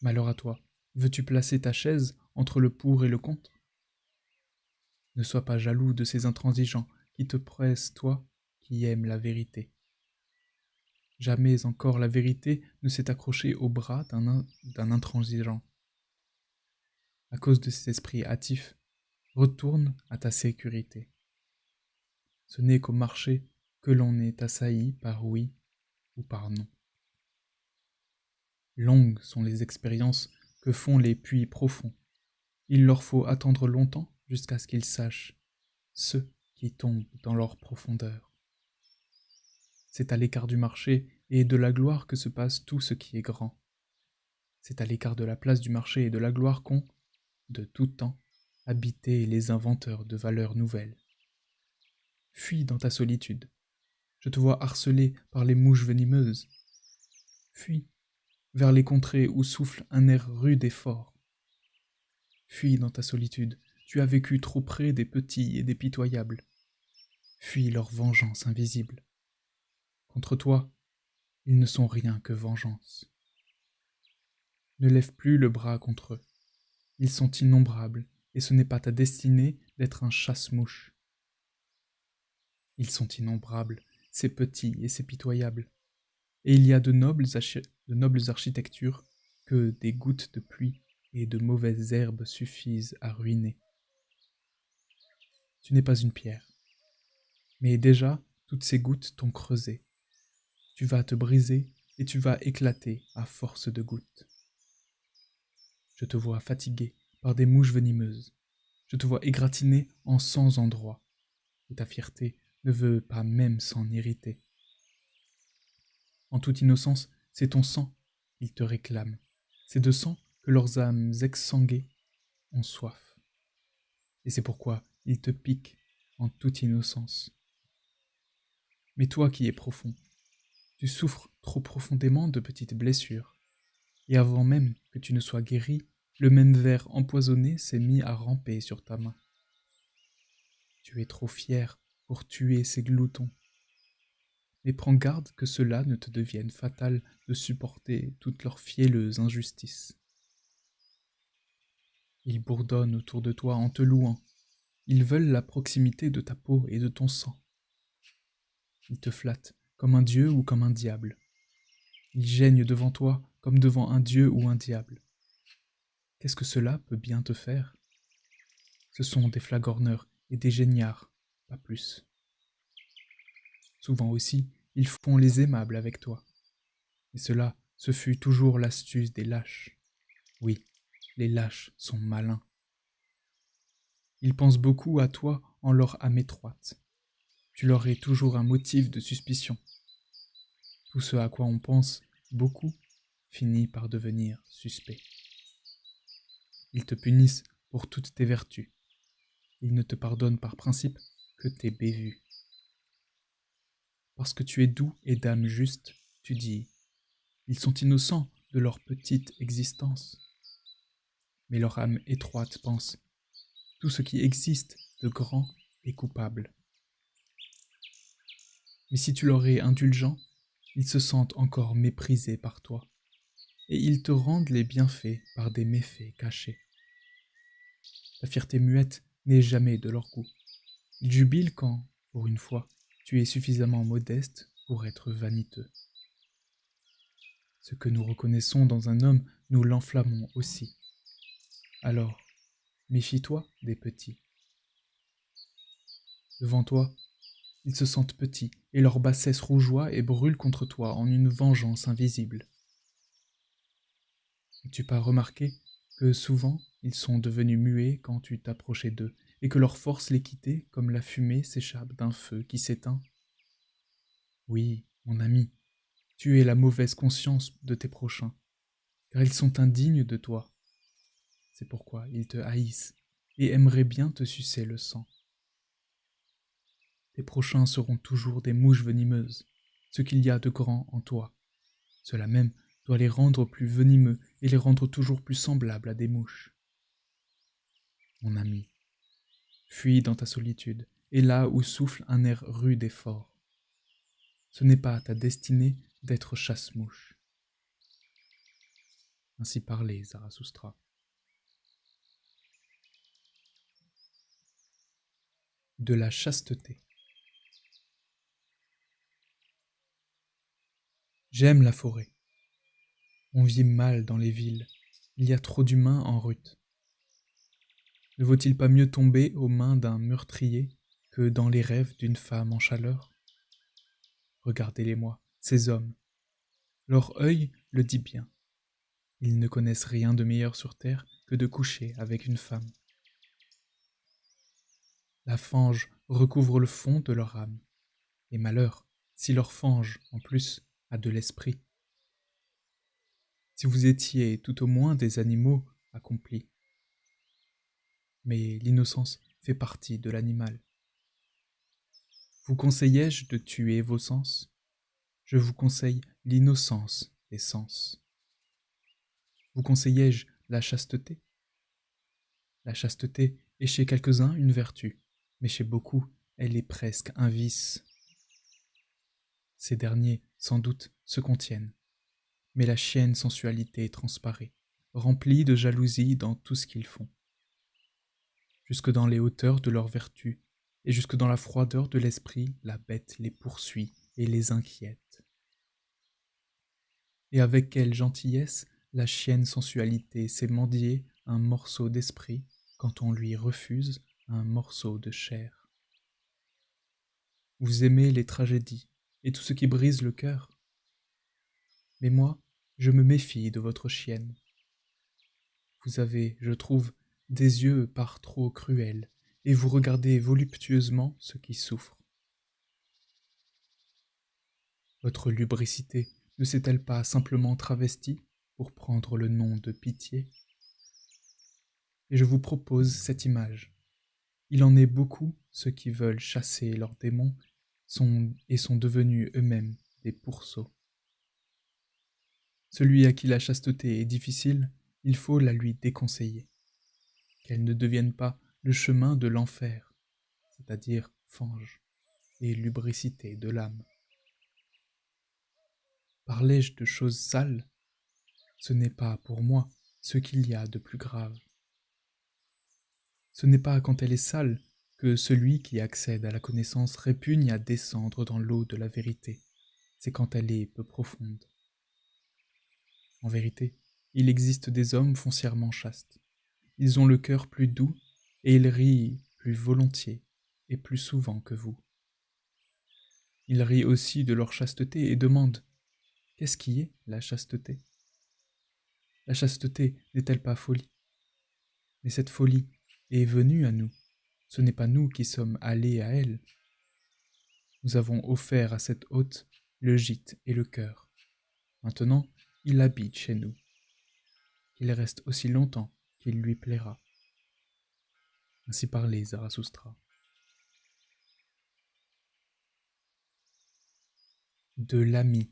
Malheur à toi, veux-tu placer ta chaise entre le pour et le contre? Ne sois pas jaloux de ces intransigeants qui te pressent, toi qui aimes la vérité. Jamais encore la vérité ne s'est accrochée au bras d'un intransigeant. À cause de ces esprits hâtifs, retourne à ta sécurité. Ce n'est qu'au marché que l'on est assailli par oui ou par non. Longues sont les expériences que font les puits profonds. Il leur faut attendre longtemps jusqu'à ce qu'ils sachent ceux qui tombent dans leur profondeur. C'est à l'écart du marché et de la gloire que se passe tout ce qui est grand. C'est à l'écart de la place du marché et de la gloire qu'ont, de tout temps, habité les inventeurs de valeurs nouvelles. Fuis dans ta solitude. Je te vois harcelé par les mouches venimeuses. Fuis vers les contrées où souffle un air rude et fort. Fuis dans ta solitude. Tu as vécu trop près des petits et des pitoyables. Fuis leur vengeance invisible. Contre toi, ils ne sont rien que vengeance. Ne lève plus le bras contre eux. Ils sont innombrables, et ce n'est pas ta destinée d'être un chasse-mouche. Ils sont innombrables, ces petits et ces pitoyables. Et il y a de nobles architectures que des gouttes de pluie et de mauvaises herbes suffisent à ruiner. Tu n'es pas une pierre, mais déjà toutes ces gouttes t'ont creusé. Tu vas te briser et tu vas éclater à force de gouttes. Je te vois fatigué par des mouches venimeuses. Je te vois égratigné en 100 endroits, et ta fierté ne veut pas même s'en irriter. En toute innocence, c'est ton sang qu'ils te réclament. C'est de sang que leurs âmes exsanguées ont soif. Et c'est pourquoi ils te piquent en toute innocence. Mais toi qui es profond, tu souffres trop profondément de petites blessures. Et avant même que tu ne sois guéri, le même ver empoisonné s'est mis à ramper sur ta main. Tu es trop fier pour tuer ces gloutons. Mais prends garde que cela ne te devienne fatal de supporter toute leur fielleuse injustice. Ils bourdonnent autour de toi en te louant. Ils veulent la proximité de ta peau et de ton sang. Ils te flattent comme un dieu ou comme un diable. Ils geignent devant toi comme devant un dieu ou un diable. Qu'est-ce que cela peut bien te faire? Ce sont des flagorneurs et des geignards, pas plus. Souvent aussi, ils font les aimables avec toi. Et cela, ce fut toujours l'astuce des lâches. Oui, les lâches sont malins. Ils pensent beaucoup à toi en leur âme étroite. Tu leur es toujours un motif de suspicion. Tout ce à quoi on pense beaucoup finit par devenir suspect. Ils te punissent pour toutes tes vertus. Ils ne te pardonnent par principe que tes bévues. Parce que tu es doux et d'âme juste, tu dis « Ils sont innocents de leur petite existence ». Mais leur âme étroite pense tout ce qui existe de grand et coupable. Mais si tu leur es indulgent, ils se sentent encore méprisés par toi, et ils te rendent les bienfaits par des méfaits cachés. Ta fierté muette n'est jamais de leur goût. Ils jubilent quand, pour une fois, tu es suffisamment modeste pour être vaniteux. Ce que nous reconnaissons dans un homme, nous l'enflammons aussi. Alors, méfie-toi des petits. Devant toi, ils se sentent petits, et leur bassesse rougeoie et brûle contre toi en une vengeance invisible. N'as-tu pas remarqué que souvent ils sont devenus muets quand tu t'approchais d'eux, et que leur force les quittait comme la fumée s'échappe d'un feu qui s'éteint? Oui, mon ami, tu es la mauvaise conscience de tes prochains, car ils sont indignes de toi. C'est pourquoi ils te haïssent et aimeraient bien te sucer le sang. Tes prochains seront toujours des mouches venimeuses, ce qu'il y a de grand en toi. Cela même doit les rendre plus venimeux et les rendre toujours plus semblables à des mouches. Mon ami, fuis dans ta solitude, et là où souffle un air rude et fort. Ce n'est pas ta destinée d'être chasse-mouche. Ainsi parlait Zarathustra. De la chasteté. J'aime la forêt. On vit mal dans les villes. Il y a trop d'humains en rut. Ne vaut-il pas mieux tomber aux mains d'un meurtrier que dans les rêves d'une femme en chaleur? Regardez-les-moi, ces hommes. Leur œil le dit bien. Ils ne connaissent rien de meilleur sur terre que de coucher avec une femme. La fange recouvre le fond de leur âme. Et malheur, si leur fange, en plus, a de l'esprit. Si vous étiez tout au moins des animaux accomplis. Mais l'innocence fait partie de l'animal. Vous conseillais-je de tuer vos sens? Je vous conseille l'innocence des sens. Vous conseillais-je la chasteté? La chasteté est chez quelques-uns une vertu, mais chez beaucoup, elle est presque un vice. Ces derniers, sans doute, se contiennent, mais la chienne sensualité transparaît, remplie de jalousie dans tout ce qu'ils font. Jusque dans les hauteurs de leur vertu, et jusque dans la froideur de l'esprit, la bête les poursuit et les inquiète. Et avec quelle gentillesse la chienne sensualité sait mendier un morceau d'esprit quand on lui refuse un morceau de chair. Vous aimez les tragédies et tout ce qui brise le cœur. Mais moi, je me méfie de votre chienne. Vous avez, je trouve, des yeux par trop cruels, et vous regardez voluptueusement ce qui souffre. Votre lubricité ne s'est-elle pas simplement travestie pour prendre le nom de pitié? Et je vous propose cette image. Il en est beaucoup ceux qui veulent chasser leurs démons et sont devenus eux-mêmes des pourceaux. Celui à qui la chasteté est difficile, il faut la lui déconseiller, qu'elle ne devienne pas le chemin de l'enfer, c'est-à-dire fange et lubricité de l'âme. Parlais-je de choses sales? Ce n'est pas pour moi ce qu'il y a de plus grave. Ce n'est pas quand elle est sale que celui qui accède à la connaissance répugne à descendre dans l'eau de la vérité. C'est quand elle est peu profonde. En vérité, il existe des hommes foncièrement chastes. Ils ont le cœur plus doux et ils rient plus volontiers et plus souvent que vous. Ils rient aussi de leur chasteté et demandent: qu'est-ce qui est la chasteté? La chasteté n'est-elle pas folie? Mais cette folie est venue à nous. Ce n'est pas nous qui sommes allés à elle. Nous avons offert à cette hôte le gîte et le cœur. Maintenant, il habite chez nous. Qu'il reste aussi longtemps qu'il lui plaira. Ainsi parlait Zarathustra. De l'ami.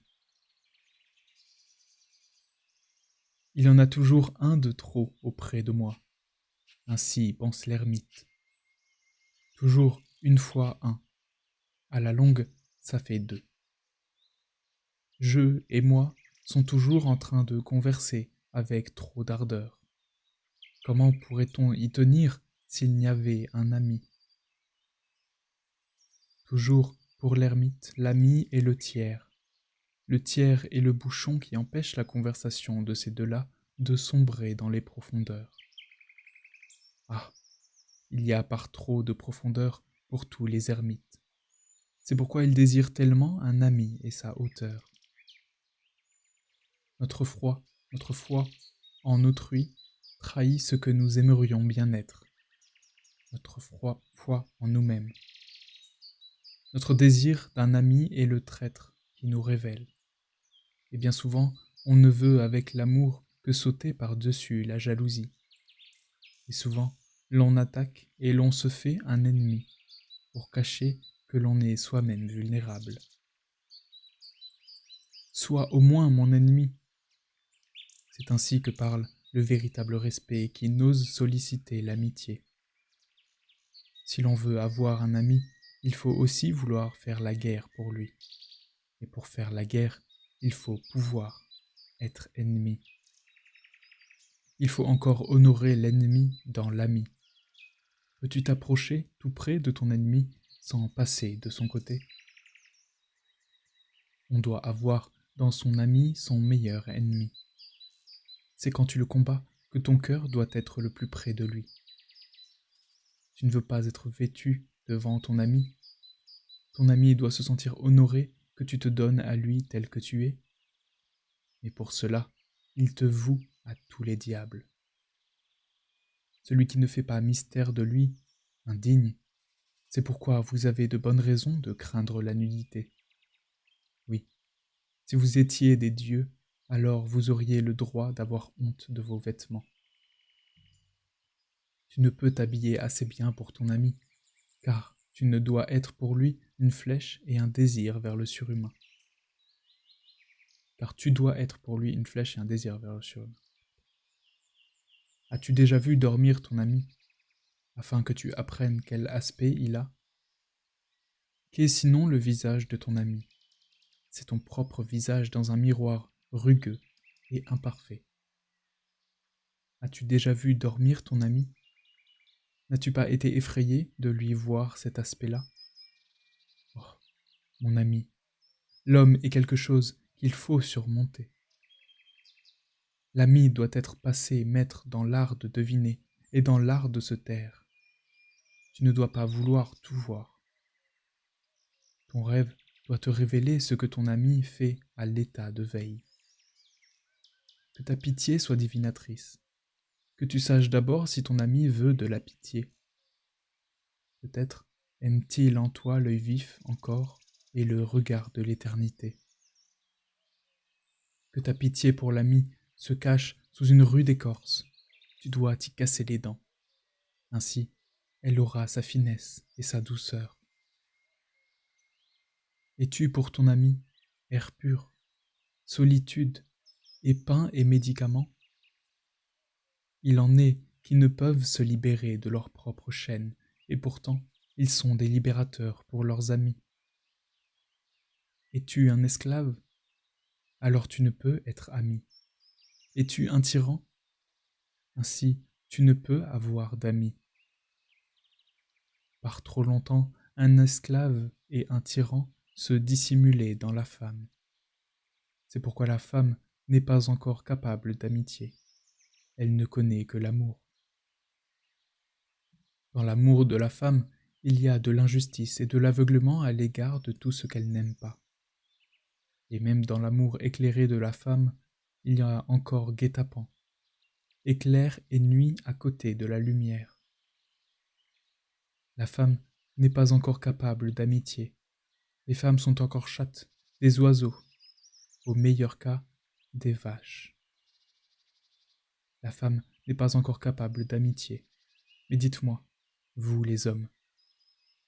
Il y en a toujours un de trop auprès de moi. Ainsi pense l'ermite. Toujours une fois un. À la longue, ça fait deux. Je et moi sont toujours en train de converser avec trop d'ardeur. Comment pourrait-on y tenir s'il n'y avait un ami? Toujours pour l'ermite, l'ami est le tiers. Le tiers est le bouchon qui empêche la conversation de ces deux-là de sombrer dans les profondeurs. Ah, il y a par trop de profondeur pour tous les ermites. C'est pourquoi ils désirent tellement un ami et sa hauteur. Notre foi en autrui trahit ce que nous aimerions bien être. Notre foi en nous-mêmes. Notre désir d'un ami est le traître qui nous révèle. Et bien souvent, on ne veut avec l'amour que sauter par-dessus la jalousie. Et souvent, l'on attaque et l'on se fait un ennemi pour cacher que l'on est soi-même vulnérable. Sois au moins mon ennemi. C'est ainsi que parle le véritable respect qui n'ose solliciter l'amitié. Si l'on veut avoir un ami, il faut aussi vouloir faire la guerre pour lui. Et pour faire la guerre, il faut pouvoir être ennemi. Il faut encore honorer l'ennemi dans l'ami. Peux-tu t'approcher tout près de ton ennemi sans passer de son côté? On doit avoir dans son ami son meilleur ennemi. C'est quand tu le combats que ton cœur doit être le plus près de lui. Tu ne veux pas être vêtu devant ton ami. Ton ami doit se sentir honoré que tu te donnes à lui tel que tu es. Mais pour cela, il te voue à tous les diables. Celui qui ne fait pas mystère de lui, indigne, c'est pourquoi vous avez de bonnes raisons de craindre la nudité. Oui, si vous étiez des dieux, alors vous auriez le droit d'avoir honte de vos vêtements. Tu ne peux t'habiller assez bien pour ton ami, car tu ne dois être pour lui une flèche et un désir vers le surhumain. Car tu dois être pour lui une flèche et un désir vers le surhumain. As-tu déjà vu dormir ton ami, afin que tu apprennes quel aspect il a? Qu'est sinon le visage de ton ami? C'est ton propre visage dans un miroir rugueux et imparfait. As-tu déjà vu dormir ton ami? N'as-tu pas été effrayé de lui voir cet aspect-là? Oh, mon ami, l'homme est quelque chose qu'il faut surmonter. L'ami doit être passé maître dans l'art de deviner et dans l'art de se taire. Tu ne dois pas vouloir tout voir. Ton rêve doit te révéler ce que ton ami fait à l'état de veille. Que ta pitié soit divinatrice. Que tu saches d'abord si ton ami veut de la pitié. Peut-être aime-t-il en toi l'œil vif encore et le regard de l'éternité. Que ta pitié pour l'ami se cache sous une rude écorce. Tu dois t'y casser les dents. Ainsi, elle aura sa finesse et sa douceur. Es-tu pour ton ami air pur, solitude, et pain et médicaments? Il en est qui ne peuvent se libérer de leurs propres chaînes, et pourtant ils sont des libérateurs pour leurs amis. Es-tu un esclave? Alors tu ne peux être ami. Es-tu un tyran? Ainsi tu ne peux avoir d'amis. Par trop longtemps, un esclave et un tyran se dissimulaient dans la femme. C'est pourquoi la femme n'est pas encore capable d'amitié. Elle ne connaît que l'amour. Dans l'amour de la femme, il y a de l'injustice et de l'aveuglement à l'égard de tout ce qu'elle n'aime pas. Et même dans l'amour éclairé de la femme, il y a encore guet-apens, éclair et nuit à côté de la lumière. La femme n'est pas encore capable d'amitié. Les femmes sont encore chattes, des oiseaux, au meilleur cas, des vaches. La femme n'est pas encore capable d'amitié. Mais dites-moi, vous les hommes,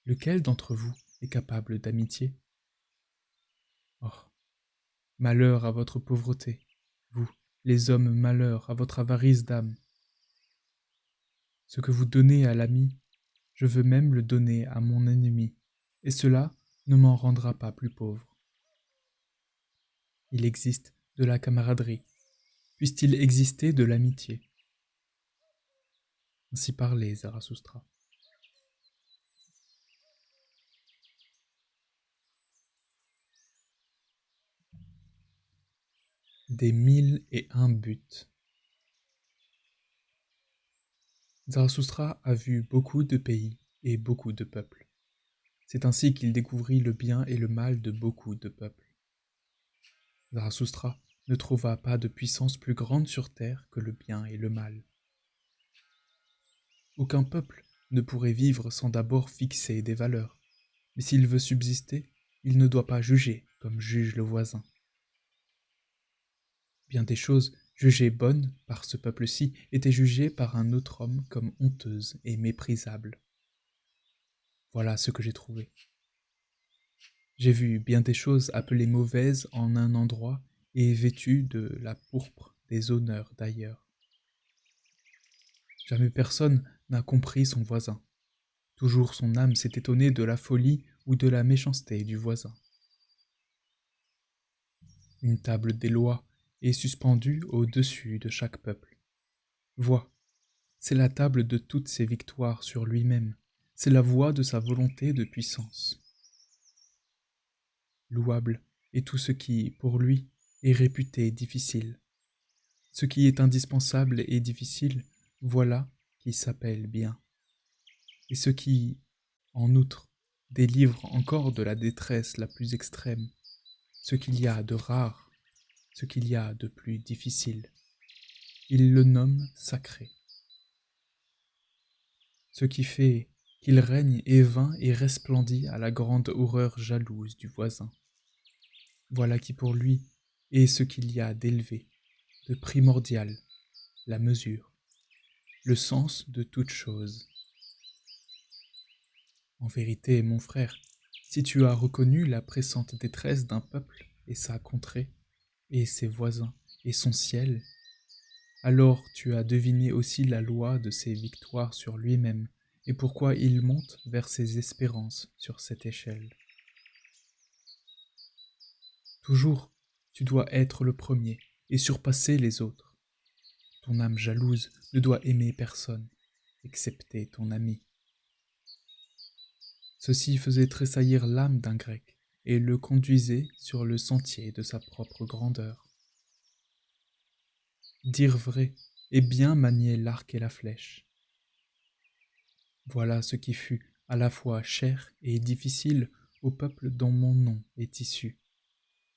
lequel d'entre vous est capable d'amitié? Oh, malheur à votre pauvreté, vous, les hommes, malheur à votre avarice d'âme. Ce que vous donnez à l'ami, je veux même le donner à mon ennemi, et cela ne m'en rendra pas plus pauvre. Il existe de la camaraderie, puisse-t-il exister de l'amitié. Ainsi parlait Zarathustra. Des 1001 buts. Zarathustra a vu beaucoup de pays et beaucoup de peuples. C'est ainsi qu'il découvrit le bien et le mal de beaucoup de peuples. Zarathustra ne trouva pas de puissance plus grande sur terre que le bien et le mal. Aucun peuple ne pourrait vivre sans d'abord fixer des valeurs, mais s'il veut subsister, il ne doit pas juger comme juge le voisin. Bien des choses jugées bonnes par ce peuple-ci étaient jugées par un autre homme comme honteuses et méprisables. Voilà ce que j'ai trouvé. J'ai vu bien des choses appelées mauvaises en un endroit et vêtues de la pourpre des honneurs d'ailleurs. Jamais personne n'a compris son voisin. Toujours son âme s'est étonnée de la folie ou de la méchanceté du voisin. Une table des lois est suspendue au-dessus de chaque peuple. Vois, c'est la table de toutes ses victoires sur lui-même, c'est la voix de sa volonté de puissance. Louable est tout ce qui, pour lui, est réputé difficile. Ce qui est indispensable et difficile, voilà qui s'appelle bien. Et ce qui, en outre, délivre encore de la détresse la plus extrême, ce qu'il y a de rare, ce qu'il y a de plus difficile, il le nomme sacré. Ce qui fait qu'il règne est vain et resplendit à la grande horreur jalouse du voisin. Voilà qui pour lui est ce qu'il y a d'élevé, de primordial, la mesure, le sens de toute chose. En vérité, mon frère, si tu as reconnu la pressante détresse d'un peuple et sa contrée, et ses voisins, et son ciel, alors tu as deviné aussi la loi de ses victoires sur lui-même, et pourquoi il monte vers ses espérances sur cette échelle. Toujours, tu dois être le premier, et surpasser les autres. Ton âme jalouse ne doit aimer personne, excepté ton ami. Ceci faisait tressaillir l'âme d'un Grec, et le conduisait sur le sentier de sa propre grandeur. Dire vrai, et bien manier l'arc et la flèche. Voilà ce qui fut à la fois cher et difficile au peuple dont mon nom est issu,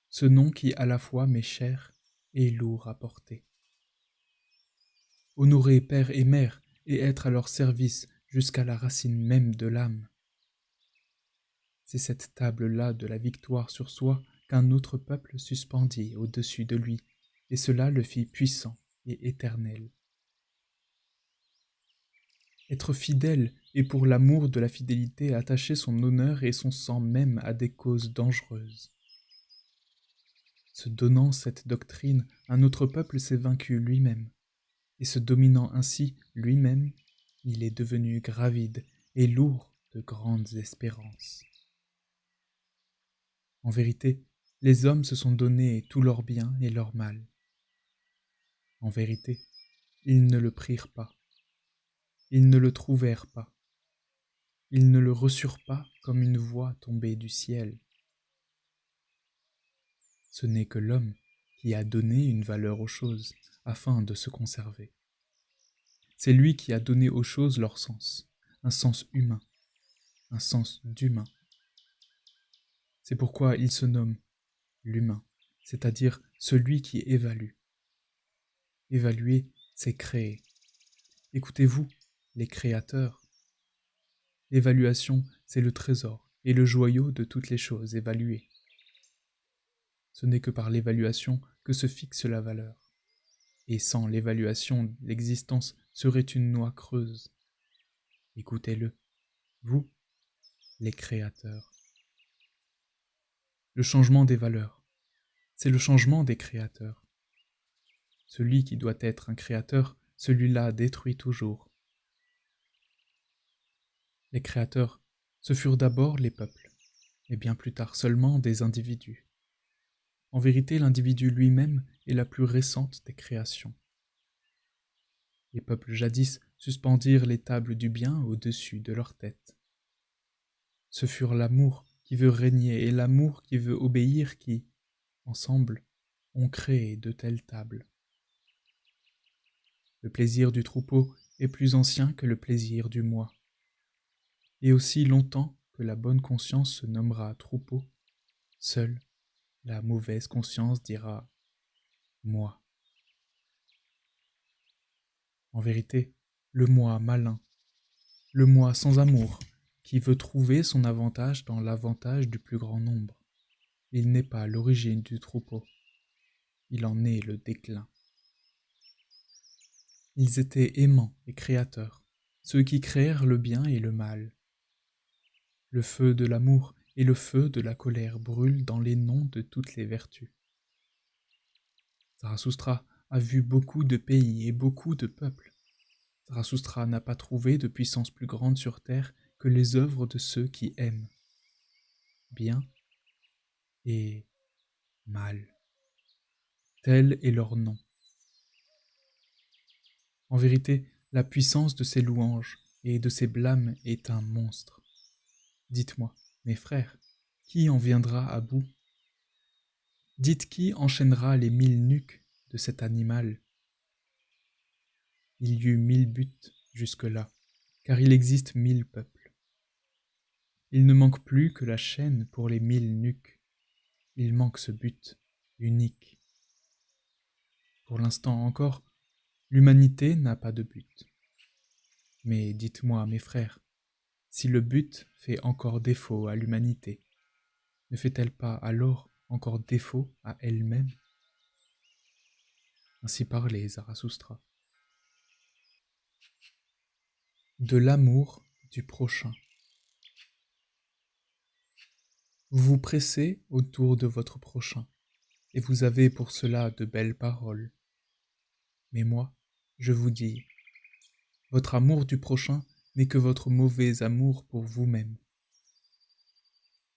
ce nom qui à la fois m'est cher et lourd à porter. Honorer père et mère et être à leur service jusqu'à la racine même de l'âme. C'est cette table-là de la victoire sur soi qu'un autre peuple suspendit au-dessus de lui, et cela le fit puissant et éternel. Être fidèle et pour l'amour de la fidélité attacher son honneur et son sang même à des causes dangereuses. Se donnant cette doctrine, un autre peuple s'est vaincu lui-même, et se dominant ainsi lui-même, il est devenu gravide et lourd de grandes espérances. En vérité, les hommes se sont donné tout leur bien et leur mal. En vérité, ils ne le prirent pas, ils ne le trouvèrent pas, ils ne le reçurent pas comme une voix tombée du ciel. Ce n'est que l'homme qui a donné une valeur aux choses afin de se conserver. C'est lui qui a donné aux choses leur sens, un sens humain, un sens d'humain. C'est pourquoi il se nomme l'humain, c'est-à-dire celui qui évalue. Évaluer, c'est créer. Écoutez-vous, les créateurs. L'évaluation, c'est le trésor et le joyau de toutes les choses évaluées. Ce n'est que par l'évaluation que se fixe la valeur. Et sans l'évaluation, l'existence serait une noix creuse. Écoutez-le, vous, les créateurs. Le changement des valeurs, c'est le changement des créateurs. Celui qui doit être un créateur, celui-là détruit toujours. Les créateurs, ce furent d'abord les peuples, et bien plus tard seulement des individus. En vérité, l'individu lui-même est la plus récente des créations. Les peuples jadis suspendirent les tables du bien au-dessus de leur tête. Ce furent l'amour qui veut régner et l'amour qui veut obéir qui, ensemble, ont créé de telles tables. Le plaisir du troupeau est plus ancien que le plaisir du moi. Et aussi longtemps que la bonne conscience se nommera troupeau, seule la mauvaise conscience dira moi. En vérité, le moi malin, le moi sans amour, qui veut trouver son avantage dans l'avantage du plus grand nombre. Il n'est pas l'origine du troupeau, il en est le déclin. Ils étaient aimants et créateurs, ceux qui créèrent le bien et le mal. Le feu de l'amour et le feu de la colère brûlent dans les noms de toutes les vertus. Zarathustra a vu beaucoup de pays et beaucoup de peuples. Zarathustra n'a pas trouvé de puissance plus grande sur terre que les œuvres de ceux qui aiment. Bien et mal. Tel est leur nom. En vérité, la puissance de ces louanges et de ces blâmes est un monstre. Dites-moi, mes frères, qui en viendra à bout? Dites qui enchaînera les 1000 nuques de cet animal? Il y eut 1000 buts jusque-là, car il existe 1000 peuples. Il ne manque plus que la chaîne pour les 1000 nuques. Il manque ce but unique. Pour l'instant encore, l'humanité n'a pas de but. Mais dites-moi, mes frères, si le but fait encore défaut à l'humanité, ne fait-elle pas alors encore défaut à elle-même? Ainsi parlait Zarathustra. De l'amour du prochain. Vous vous pressez autour de votre prochain, et vous avez pour cela de belles paroles. Mais moi, je vous dis, votre amour du prochain n'est que votre mauvais amour pour vous-même.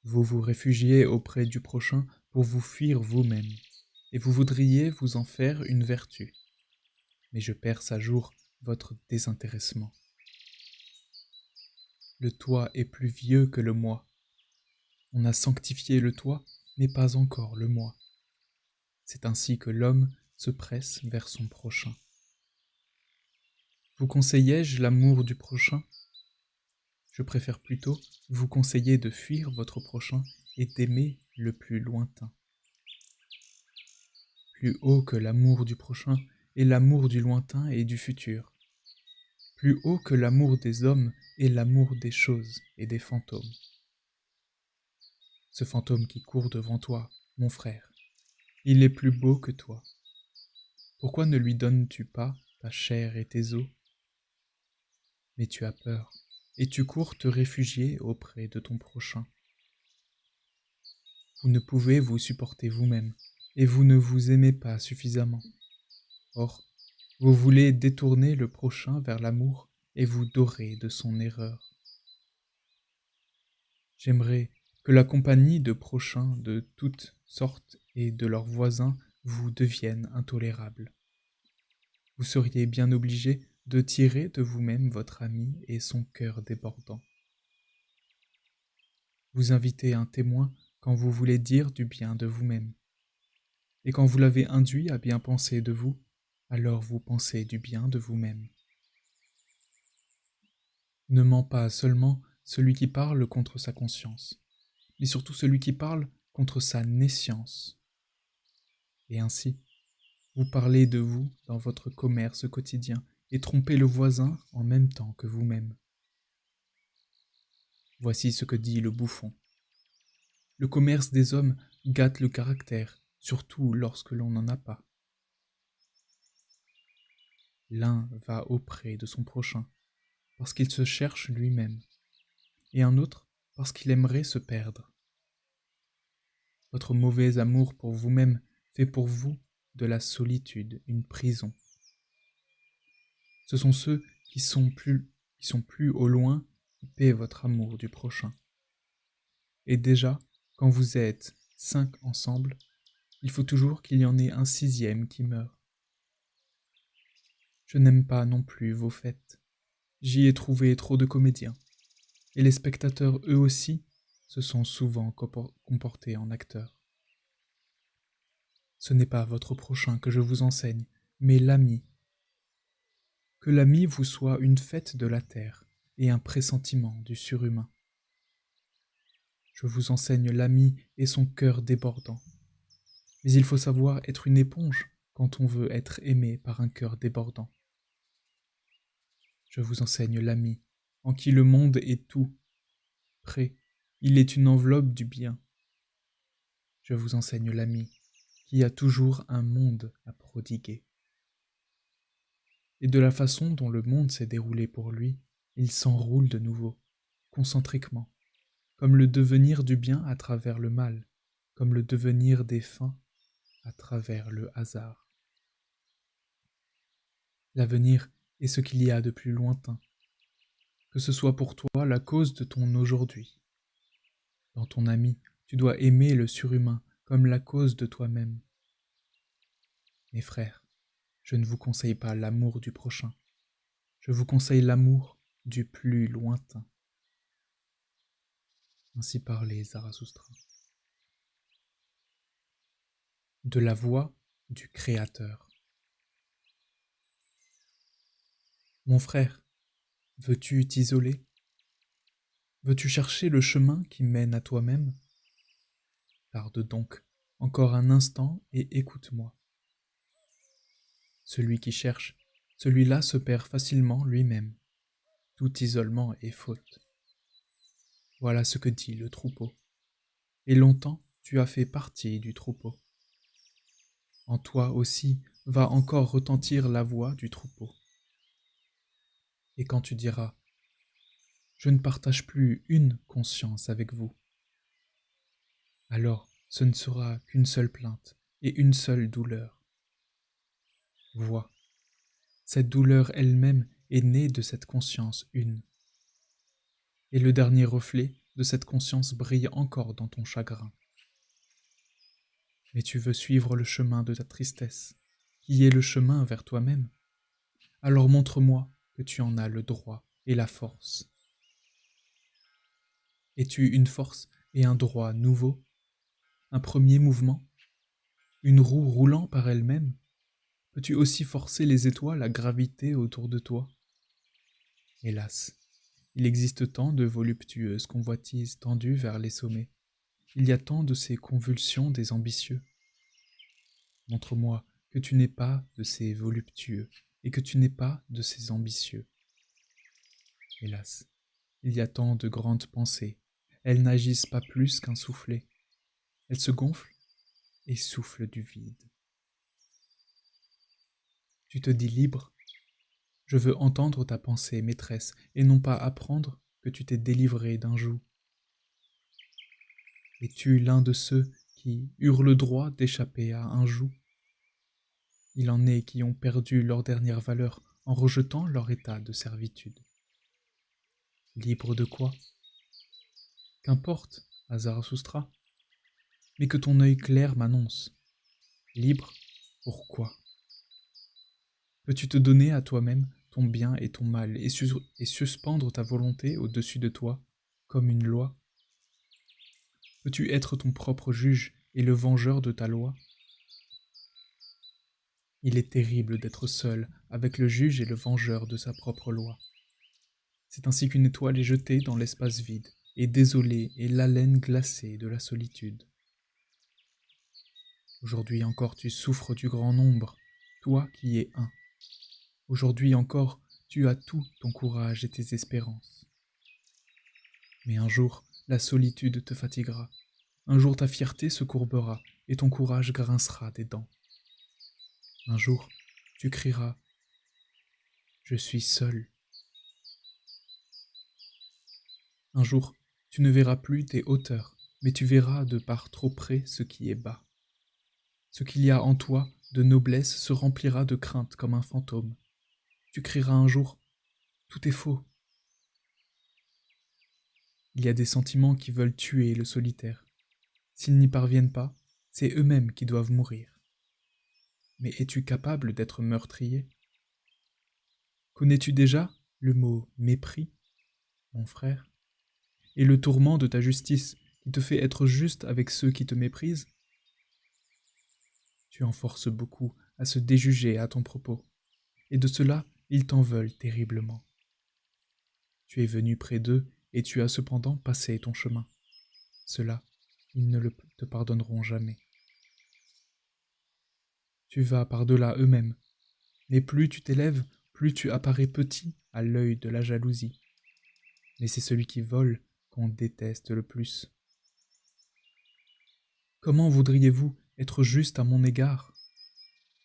Vous vous réfugiez auprès du prochain pour vous fuir vous-même, et vous voudriez vous en faire une vertu. Mais je perce à jour votre désintéressement. Le toi est plus vieux que le moi. On a sanctifié le toi, mais pas encore le moi. C'est ainsi que l'homme se presse vers son prochain. Vous conseillais-je l'amour du prochain? Je préfère plutôt vous conseiller de fuir votre prochain et d'aimer le plus lointain. Plus haut que l'amour du prochain est l'amour du lointain et du futur. Plus haut que l'amour des hommes est l'amour des choses et des fantômes. Ce fantôme qui court devant toi, mon frère, il est plus beau que toi. Pourquoi ne lui donnes-tu pas ta chair et tes os? Mais tu as peur, et tu cours te réfugier auprès de ton prochain. Vous ne pouvez vous supporter vous-même, et vous ne vous aimez pas suffisamment. Or, vous voulez détourner le prochain vers l'amour et vous dorer de son erreur. J'aimerais que la compagnie de prochains de toutes sortes et de leurs voisins vous devienne intolérable. Vous seriez bien obligé de tirer de vous-même votre ami et son cœur débordant. Vous invitez un témoin quand vous voulez dire du bien de vous-même. Et quand vous l'avez induit à bien penser de vous, alors vous pensez du bien de vous-même. Ne ment pas seulement celui qui parle contre sa conscience, mais surtout celui qui parle contre sa nescience. Et ainsi, vous parlez de vous dans votre commerce quotidien et trompez le voisin en même temps que vous-même. Voici ce que dit le bouffon. Le commerce des hommes gâte le caractère, surtout lorsque l'on n'en a pas. L'un va auprès de son prochain, parce qu'il se cherche lui-même, et un autre parce qu'il aimerait se perdre. Votre mauvais amour pour vous-même fait pour vous de la solitude une prison. Ce sont ceux qui sont plus au loin paie votre amour du prochain. Et déjà, quand vous êtes 5 ensemble, il faut toujours qu'il y en ait un sixième qui meure. Je n'aime pas non plus vos fêtes. J'y ai trouvé trop de comédiens. Et les spectateurs, eux aussi, se sont souvent comportés en acteurs. Ce n'est pas votre prochain que je vous enseigne, mais l'ami. Que l'ami vous soit une fête de la terre et un pressentiment du surhumain. Je vous enseigne l'ami et son cœur débordant. Mais il faut savoir être une éponge quand on veut être aimé par un cœur débordant. Je vous enseigne l'ami, en qui le monde est tout. Prêt, il est une enveloppe du bien. Je vous enseigne l'ami, qui a toujours un monde à prodiguer. Et de la façon dont le monde s'est déroulé pour lui, il s'enroule de nouveau, concentriquement, comme le devenir du bien à travers le mal, comme le devenir des fins à travers le hasard. L'avenir est ce qu'il y a de plus lointain, que ce soit pour toi la cause de ton aujourd'hui. Dans ton ami, tu dois aimer le surhumain comme la cause de toi-même. Mes frères, je ne vous conseille pas l'amour du prochain, je vous conseille l'amour du plus lointain. Ainsi parlait Zarathustra. De la voix du Créateur. Mon frère, veux-tu t'isoler? Veux-tu chercher le chemin qui mène à toi-même? Tarde donc encore un instant et écoute-moi. Celui qui cherche, celui-là se perd facilement lui-même. Tout isolement est faute. Voilà ce que dit le troupeau. Et longtemps tu as fait partie du troupeau. En toi aussi va encore retentir la voix du troupeau. Et quand tu diras « Je ne partage plus une conscience avec vous », alors ce ne sera qu'une seule plainte et une seule douleur. Vois, cette douleur elle-même est née de cette conscience une. Et le dernier reflet de cette conscience brille encore dans ton chagrin. Mais tu veux suivre le chemin de ta tristesse, qui est le chemin vers toi-même. Alors montre-moi que tu en as le droit et la force. Es-tu une force et un droit nouveau? Un premier mouvement? Une roue roulant par elle-même? Peux-tu aussi forcer les étoiles à graviter autour de toi? Hélas, il existe tant de voluptueuses convoitises tendues vers les sommets. Il y a tant de ces convulsions des ambitieux. Montre-moi que tu n'es pas de ces voluptueux et que tu n'es pas de ces ambitieux. Hélas, il y a tant de grandes pensées. Elles n'agissent pas plus qu'un soufflet. Elles se gonflent et soufflent du vide. Tu te dis libre. Je veux entendre ta pensée, maîtresse, et non pas apprendre que tu t'es délivré d'un joug. Es-tu l'un de ceux qui eurent le droit d'échapper à un joug? Il en est qui ont perdu leur dernière valeur en rejetant leur état de servitude. Libre de quoi? Qu'importe, à Zarathustra, mais que ton œil clair m'annonce. Libre, pourquoi? Peux-tu te donner à toi-même ton bien et ton mal et suspendre ta volonté au-dessus de toi, comme une loi? Peux-tu être ton propre juge et le vengeur de ta loi? Il est terrible d'être seul avec le juge et le vengeur de sa propre loi. C'est ainsi qu'une étoile est jetée dans l'espace vide, et désolée est l'haleine glacée de la solitude. Aujourd'hui encore tu souffres du grand nombre, toi qui es un. Aujourd'hui encore tu as tout ton courage et tes espérances. Mais un jour la solitude te fatiguera, un jour ta fierté se courbera, et ton courage grincera des dents. Un jour tu crieras « Je suis seul ». Un jour, tu ne verras plus tes hauteurs, mais tu verras de par trop près ce qui est bas. Ce qu'il y a en toi de noblesse se remplira de crainte comme un fantôme. Tu crieras un jour « Tout est faux ». Il y a des sentiments qui veulent tuer le solitaire. S'ils n'y parviennent pas, c'est eux-mêmes qui doivent mourir. Mais es-tu capable d'être meurtrier? Connais-tu déjà le mot mépris, mon frère, et le tourment de ta justice qui te fait être juste avec ceux qui te méprisent? Tu en forces beaucoup à se déjuger à ton propos, et de cela ils t'en veulent terriblement. Tu es venu près d'eux, et tu as cependant passé ton chemin. Cela, ils ne le te pardonneront jamais. Tu vas par-delà eux-mêmes, mais plus tu t'élèves, plus tu apparais petit à l'œil de la jalousie. Mais c'est celui qui vole qu'on déteste le plus. Comment voudriez-vous être juste à mon égard?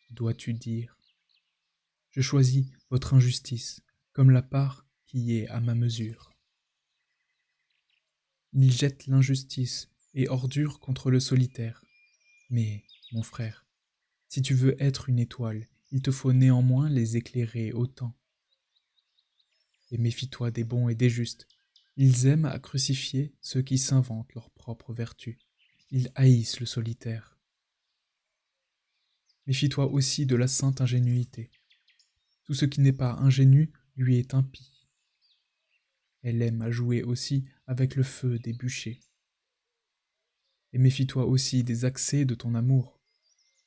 Dois-tu dire. Je choisis votre injustice comme la part qui est à ma mesure. Il jette l'injustice et ordure contre le solitaire. Mais, mon frère, si tu veux être une étoile, il te faut néanmoins les éclairer autant. Et méfie-toi des bons et des justes. Ils aiment à crucifier ceux qui s'inventent leur propre vertu. Ils haïssent le solitaire. Méfie-toi aussi de la sainte ingénuité. Tout ce qui n'est pas ingénu lui est impie. Elle aime à jouer aussi avec le feu des bûchers. Et méfie-toi aussi des accès de ton amour.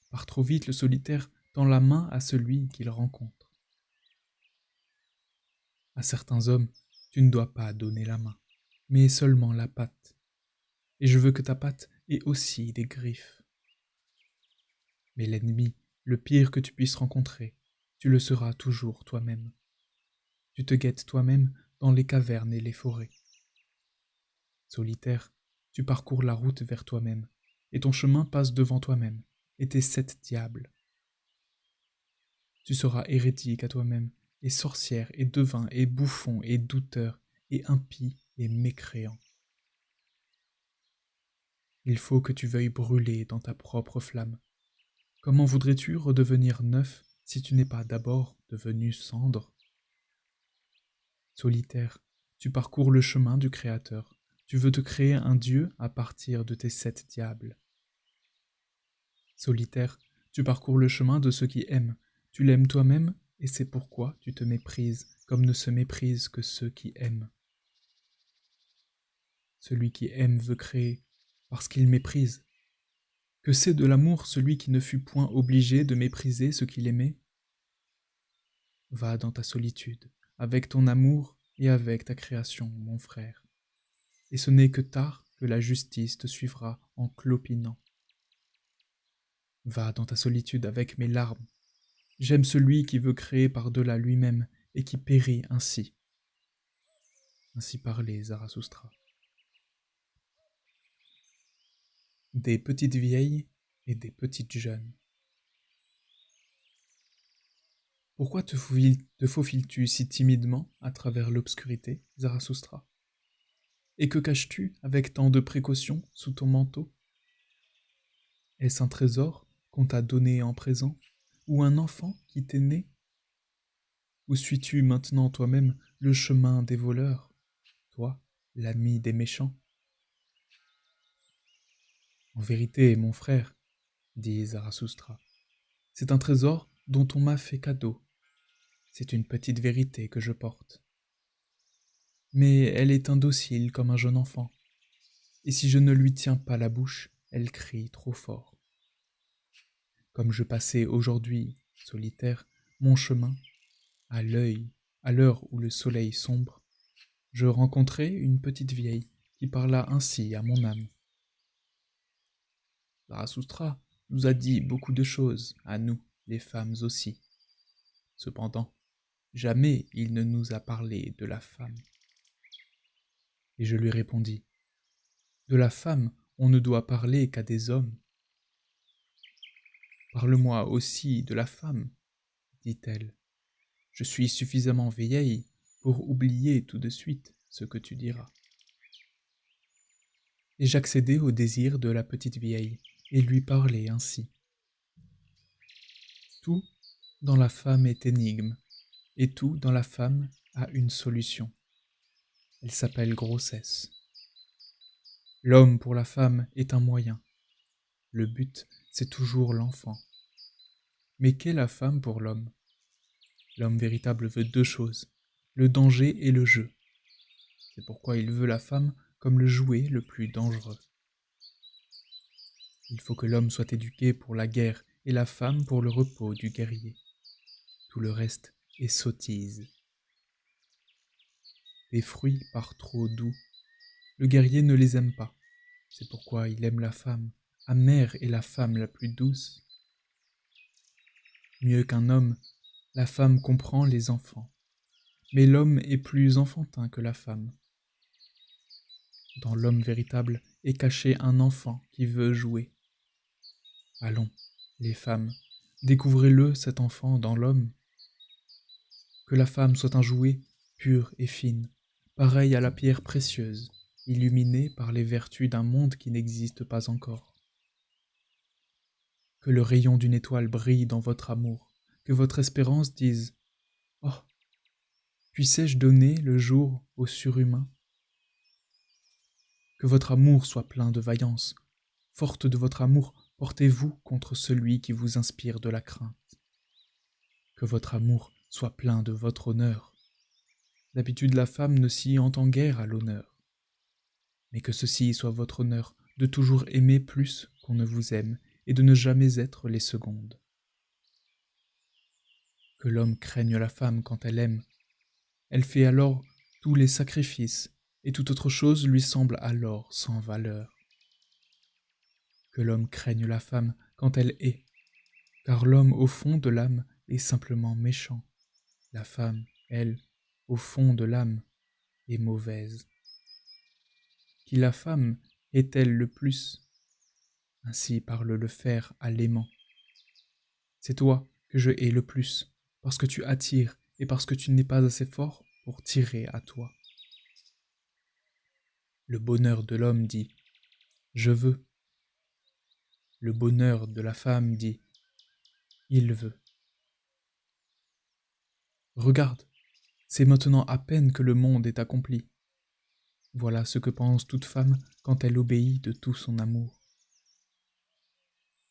Par trop vite, le solitaire tend la main à celui qu'il rencontre. À certains hommes, tu ne dois pas donner la main, mais seulement la patte. Et je veux que ta patte ait aussi des griffes. Mais l'ennemi, le pire que tu puisses rencontrer, tu le seras toujours toi-même. Tu te guettes toi-même dans les cavernes et les forêts. Solitaire, tu parcours la route vers toi-même, et ton chemin passe devant toi-même, et tes 7 diables. Tu seras hérétique à toi-même, et sorcière, et devin, et bouffon, et douteur, et impie, et mécréant. Il faut que tu veuilles brûler dans ta propre flamme. Comment voudrais-tu redevenir neuf si tu n'es pas d'abord devenu cendre? Solitaire, tu parcours le chemin du Créateur. Tu veux te créer un Dieu à partir de tes 7 diables. Solitaire, tu parcours le chemin de ceux qui aiment. Tu l'aimes toi-même, et c'est pourquoi tu te méprises, comme ne se méprisent que ceux qui aiment. Celui qui aime veut créer, parce qu'il méprise. Que c'est de l'amour celui qui ne fut point obligé de mépriser ce qu'il aimait? Va dans ta solitude, avec ton amour et avec ta création, mon frère. Et ce n'est que tard que la justice te suivra en clopinant. Va dans ta solitude avec mes larmes. J'aime celui qui veut créer par-delà lui-même et qui périt ainsi. Ainsi parlait Zarathustra. Des petites vieilles et des petites jeunes. Pourquoi te faufiles-tu si timidement à travers l'obscurité, Zarathustra? Et que caches-tu avec tant de précaution sous ton manteau? Est-ce un trésor qu'on t'a donné en présent, ou un enfant qui t'est né? Ou suis-tu maintenant toi-même le chemin des voleurs, toi, l'ami des méchants? En vérité, mon frère, dit Zarathustra, c'est un trésor dont on m'a fait cadeau. C'est une petite vérité que je porte. Mais elle est indocile comme un jeune enfant, et si je ne lui tiens pas la bouche, elle crie trop fort. Comme je passais aujourd'hui, solitaire, mon chemin, à l'œil, à l'heure où le soleil sombre, je rencontrai une petite vieille qui parla ainsi à mon âme. Zarathustra nous a dit beaucoup de choses, à nous, les femmes aussi. Cependant, jamais il ne nous a parlé de la femme. Et je lui répondis, de la femme, on ne doit parler qu'à des hommes. Parle-moi aussi de la femme, dit-elle. Je suis suffisamment vieille pour oublier tout de suite ce que tu diras. Et j'accédai au désir de la petite vieille, et lui parlai ainsi. Tout dans la femme est énigme, et tout dans la femme a une solution. Elle s'appelle grossesse. L'homme pour la femme est un moyen. Le but, c'est toujours l'enfant. Mais qu'est la femme pour l'homme? L'homme véritable veut deux choses, le danger et le jeu. C'est pourquoi il veut la femme comme le jouet le plus dangereux. Il faut que l'homme soit éduqué pour la guerre et la femme pour le repos du guerrier. Tout le reste est sottise. Les fruits par trop doux, le guerrier ne les aime pas. C'est pourquoi il aime la femme. Amère est la femme la plus douce. Mieux qu'un homme, la femme comprend les enfants. Mais l'homme est plus enfantin que la femme. Dans l'homme véritable est caché un enfant qui veut jouer. Allons, les femmes, découvrez-le cet enfant dans l'homme. Que la femme soit un jouet pur et fine, pareil à la pierre précieuse, illuminée par les vertus d'un monde qui n'existe pas encore. Que le rayon d'une étoile brille dans votre amour, que votre espérance dise « Oh, puissais-je donner le jour au surhumain ?» Que votre amour soit plein de vaillance. Forte de votre amour, portez-vous contre celui qui vous inspire de la crainte. Que votre amour soit plein de votre honneur. D'habitude, la femme ne s'y entend guère à l'honneur. Mais que ceci soit votre honneur, de toujours aimer plus qu'on ne vous aime, et de ne jamais être les secondes. Que l'homme craigne la femme quand elle aime. Elle fait alors tous les sacrifices, et toute autre chose lui semble alors sans valeur. Que l'homme craigne la femme quand elle est, car l'homme au fond de l'âme est simplement méchant. La femme, elle, au fond de l'âme, est mauvaise. Qui la femme est-elle le plus? Ainsi parle le fer à l'aimant. C'est toi que je hais le plus, parce que tu attires et parce que tu n'es pas assez fort pour tirer à toi. Le bonheur de l'homme dit « je veux ». Le bonheur de la femme dit « il veut ». Regarde, c'est maintenant à peine que le monde est accompli. Voilà ce que pense toute femme quand elle obéit de tout son amour.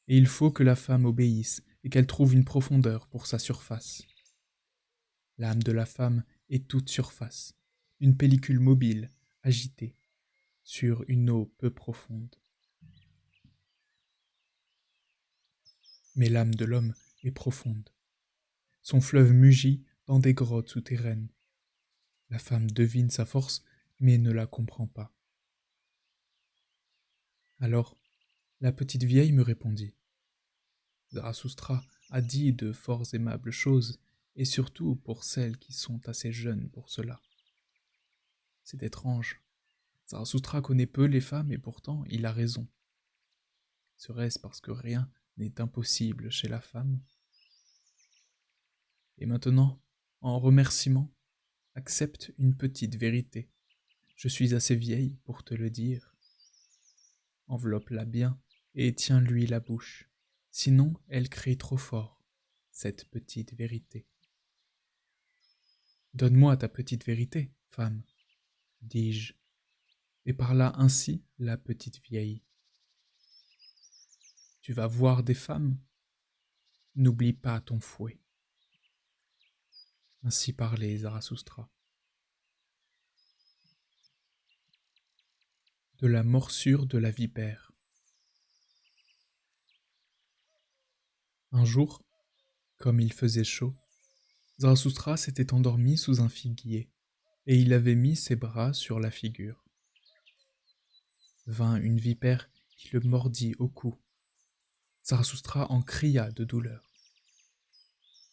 Et il faut que la femme obéisse et qu'elle trouve une profondeur pour sa surface. L'âme de la femme est toute surface, une pellicule mobile, agitée, sur une eau peu profonde. Mais l'âme de l'homme est profonde. Son fleuve mugit dans des grottes souterraines. La femme devine sa force, mais ne la comprend pas. Alors, la petite vieille me répondit. Zarathustra a dit de fort aimables choses, et surtout pour celles qui sont assez jeunes pour cela. C'est étrange. Zarathustra connaît peu les femmes et pourtant il a raison. Serait-ce parce que rien n'est impossible chez la femme? Et maintenant, en remerciement, accepte une petite vérité. Je suis assez vieille pour te le dire. Enveloppe-la bien et tiens-lui la bouche. Sinon, elle crie trop fort, cette petite vérité. Donne-moi ta petite vérité, femme, dis-je, et parla ainsi la petite vieille. Tu vas voir des femmes? N'oublie pas ton fouet. Ainsi parlait Zarathustra. De la morsure de la vipère. Un jour, comme il faisait chaud, Zarathustra s'était endormi sous un figuier, et il avait mis ses bras sur la figure. Vint une vipère qui le mordit au cou. Zarathustra en cria de douleur.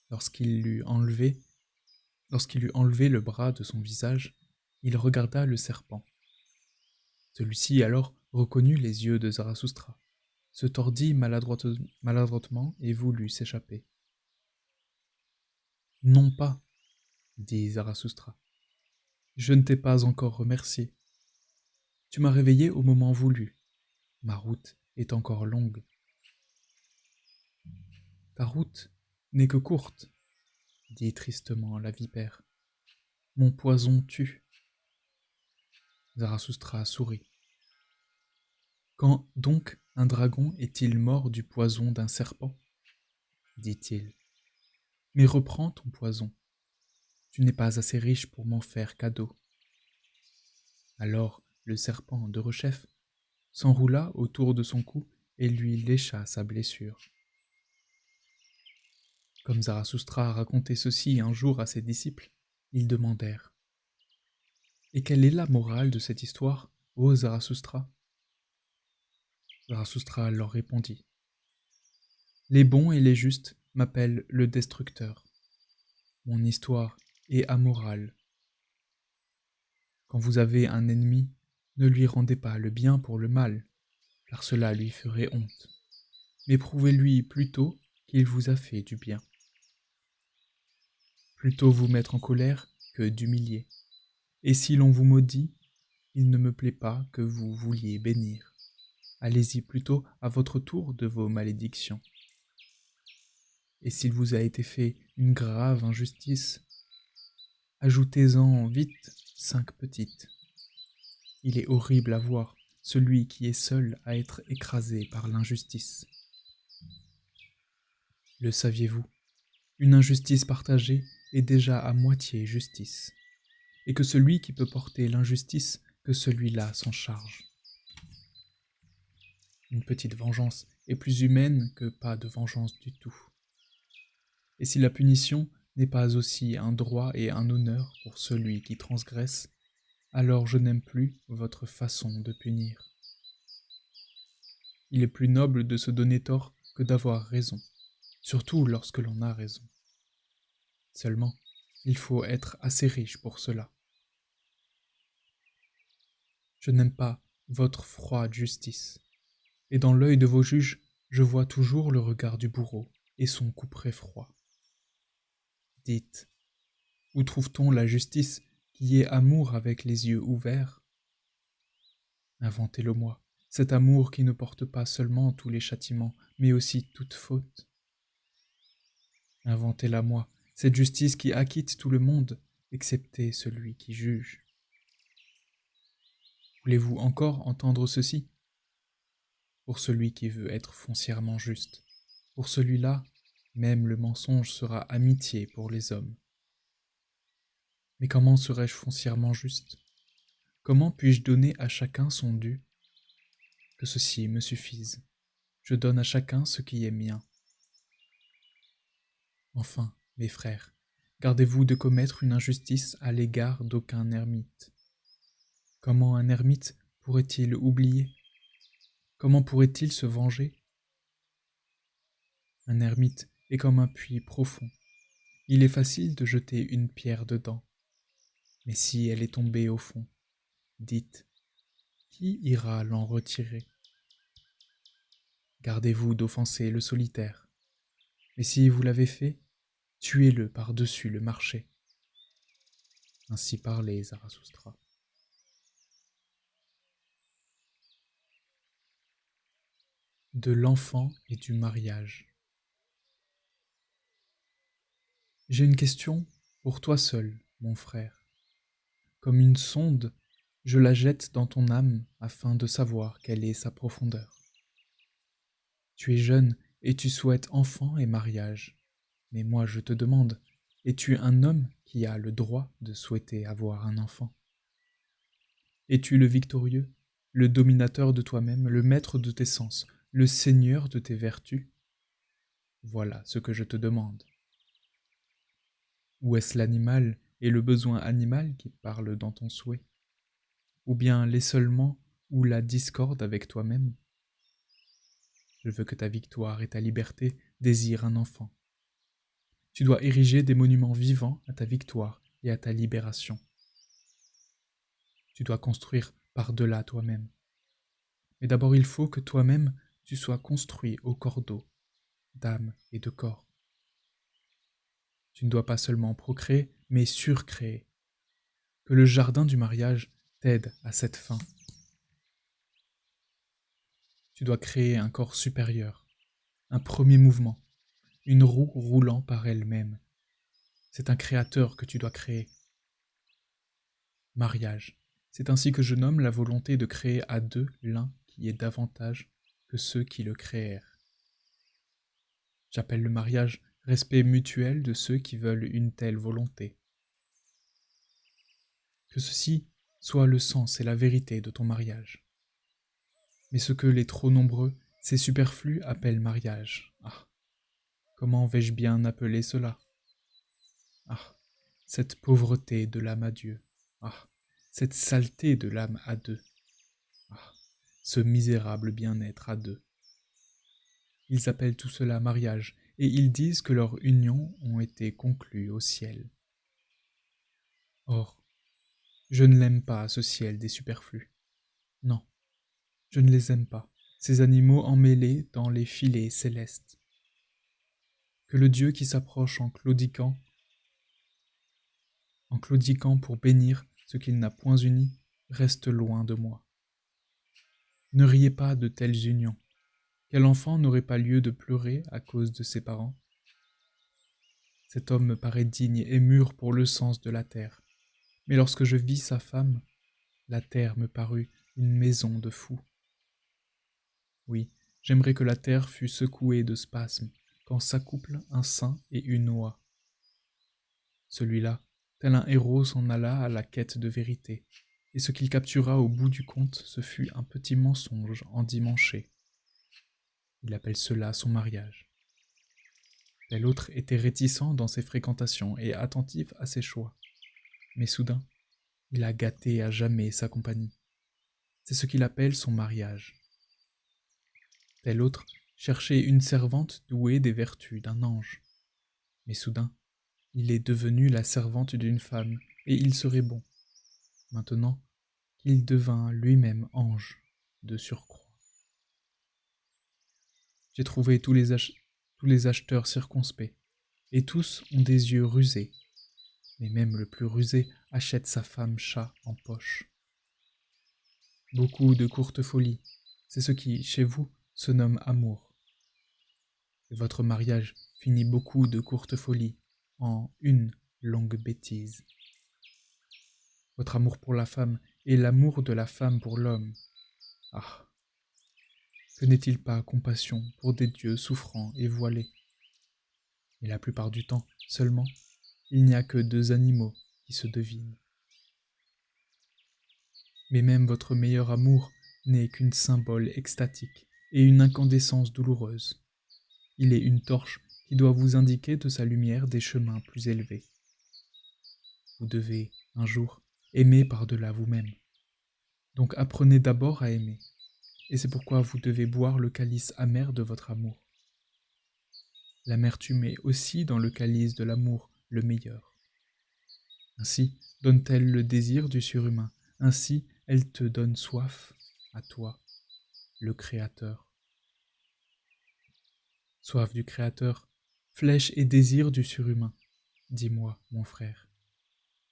Lorsqu'il eut enlevé le bras de son visage, il regarda le serpent. Celui-ci alors reconnut les yeux de Zarathustra, se tordit maladroitement et voulut s'échapper. « Non pas, dit Zarathustra, je ne t'ai pas encore remercié. Tu m'as réveillé au moment voulu. Ma route est encore longue. Ta route n'est que courte, dit tristement la vipère. Mon poison tue. Zarathustra sourit. Quand donc un dragon est-il mort du poison d'un serpent? Dit-il. Mais reprends ton poison. Tu n'es pas assez riche pour m'en faire cadeau. Alors le serpent de Rechef s'enroula autour de son cou et lui lécha sa blessure. Comme Zarathustra a raconté ceci un jour à ses disciples, ils demandèrent: « Et quelle est la morale de cette histoire, ô Zarathustra ?» Zarathustra leur répondit: « Les bons et les justes m'appellent le destructeur. Mon histoire est amorale. Quand vous avez un ennemi, ne lui rendez pas le bien pour le mal, car cela lui ferait honte, mais prouvez-lui plutôt qu'il vous a fait du bien. Plutôt vous mettre en colère que d'humilier. Et si l'on vous maudit, il ne me plaît pas que vous vouliez bénir. Allez-y plutôt à votre tour de vos malédictions. Et s'il vous a été fait une grave injustice, ajoutez-en vite 5 petites. Il est horrible à voir celui qui est seul à être écrasé par l'injustice. Le saviez-vous? Une injustice partagée est déjà à moitié justice, et que celui qui peut porter l'injustice, que celui-là s'en charge. Une petite vengeance est plus humaine que pas de vengeance du tout. Et si la punition n'est pas aussi un droit et un honneur pour celui qui transgresse, alors je n'aime plus votre façon de punir. Il est plus noble de se donner tort que d'avoir raison, surtout lorsque l'on a raison. Seulement, il faut être assez riche pour cela. Je n'aime pas votre froide justice, et dans l'œil de vos juges, je vois toujours le regard du bourreau et son couperet froid. Dites, où trouve-t-on la justice qui est amour avec les yeux ouverts? Inventez-le-moi, cet amour qui ne porte pas seulement tous les châtiments, mais aussi toute faute. Inventez-la-moi, cette justice qui acquitte tout le monde, excepté celui qui juge. Voulez-vous encore entendre ceci? Pour celui qui veut être foncièrement juste, pour celui-là, même le mensonge sera amitié pour les hommes. Mais comment serais-je foncièrement juste? Comment puis-je donner à chacun son dû? Que ceci me suffise. Je donne à chacun ce qui est mien. Enfin, mes frères, gardez-vous de commettre une injustice à l'égard d'aucun ermite. Comment un ermite pourrait-il oublier? Comment pourrait-il se venger? Un ermite est comme un puits profond. Il est facile de jeter une pierre dedans. Mais si elle est tombée au fond, dites, qui ira l'en retirer? Gardez-vous d'offenser le solitaire. Mais si vous l'avez fait, tuez-le par-dessus le marché. Ainsi parlait Zarathustra. De l'enfant et du mariage. J'ai une question pour toi seul, mon frère. Comme une sonde, je la jette dans ton âme afin de savoir quelle est sa profondeur. Tu es jeune et tu souhaites enfant et mariage. Mais moi je te demande, es-tu un homme qui a le droit de souhaiter avoir un enfant? Es-tu le victorieux, le dominateur de toi-même, le maître de tes sens, le seigneur de tes vertus? Voilà ce que je te demande. Ou est-ce l'animal et le besoin animal qui parlent dans ton souhait? Ou bien l'essolement ou la discorde avec toi-même? Je veux que ta victoire et ta liberté désirent un enfant. Tu dois ériger des monuments vivants à ta victoire et à ta libération. Tu dois construire par-delà toi-même. Mais d'abord il faut que toi-même tu sois construit au cordeau, d'âme et de corps. Tu ne dois pas seulement procréer, mais surcréer. Que le jardin du mariage t'aide à cette fin. Tu dois créer un corps supérieur, un premier mouvement, une roue roulant par elle-même. C'est un créateur que tu dois créer. Mariage, c'est ainsi que je nomme la volonté de créer à deux l'un qui est davantage que ceux qui le créèrent. J'appelle le mariage respect mutuel de ceux qui veulent une telle volonté. Que ceci soit le sens et la vérité de ton mariage. Mais ce que les trop nombreux, ces superflus appellent mariage, ah, comment vais-je bien appeler cela? Ah, cette pauvreté de l'âme à Dieu, ah, cette saleté de l'âme à deux, ah, ce misérable bien-être à deux. Ils appellent tout cela mariage, et ils disent que leurs unions ont été conclues au ciel. Or, je ne l'aime pas, ce ciel des superflus. Non, je ne les aime pas, ces animaux emmêlés dans les filets célestes. Que le Dieu qui s'approche en claudiquant pour bénir ce qu'il n'a point uni, reste loin de moi. Ne riez pas de telles unions. Quel enfant n'aurait pas lieu de pleurer à cause de ses parents? Cet homme me paraît digne et mûr pour le sens de la terre. Mais lorsque je vis sa femme, la terre me parut une maison de fous. Oui, j'aimerais que la terre fût secouée de spasmes quand s'accouplent un saint et une oie. Celui-là, tel un héros, s'en alla à la quête de vérité, et ce qu'il captura au bout du compte, ce fut un petit mensonge endimanché. Il appelle cela son mariage. Tel autre était réticent dans ses fréquentations et attentif à ses choix. Mais soudain, il a gâté à jamais sa compagnie. C'est ce qu'il appelle son mariage. Tel autre cherchait une servante douée des vertus d'un ange. Mais soudain, il est devenu la servante d'une femme, et il serait bon, maintenant qu'il devint lui-même ange de surcroît. J'ai trouvé tous les acheteurs circonspects, et tous ont des yeux rusés, mais même le plus rusé achète sa femme chat en poche. Beaucoup de courtes folies, c'est ce qui, chez vous, se nomme amour. Et votre mariage finit beaucoup de courtes folies en une longue bêtise. Votre amour pour la femme et l'amour de la femme pour l'homme. Ah! Que n'est-il pas compassion pour des dieux souffrants et voilés? Mais la plupart du temps, seulement, il n'y a que deux animaux qui se devinent. Mais même votre meilleur amour n'est qu'une symbole extatique et une incandescence douloureuse. Il est une torche qui doit vous indiquer de sa lumière des chemins plus élevés. Vous devez, un jour, aimer par-delà vous-même. Donc apprenez d'abord à aimer, et c'est pourquoi vous devez boire le calice amer de votre amour. L'amertume est aussi dans le calice de l'amour le meilleur. Ainsi donne-t-elle le désir du surhumain, ainsi elle te donne soif, à toi, le Créateur. Soif du Créateur, flèche et désir du surhumain, dis-moi, mon frère.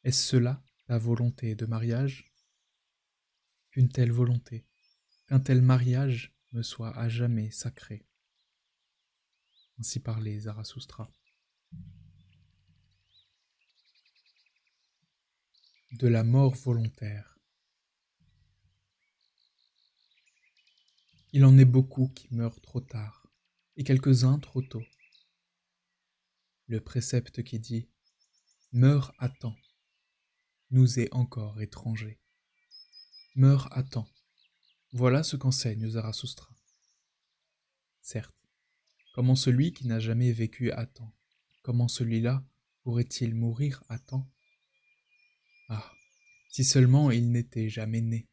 Est-ce cela ta volonté de mariage? Qu'une telle volonté, qu'un tel mariage me soit à jamais sacré. Ainsi parlait Zarathustra. De la mort volontaire. Il en est beaucoup qui meurent trop tard, et quelques-uns trop tôt. Le précepte qui dit « Meurs à temps » nous est encore étranger. Meurs à temps. Voilà ce qu'enseigne Zarathustra. Certes, comment celui qui n'a jamais vécu à temps, comment celui-là pourrait-il mourir à temps? Ah, si seulement il n'était jamais né.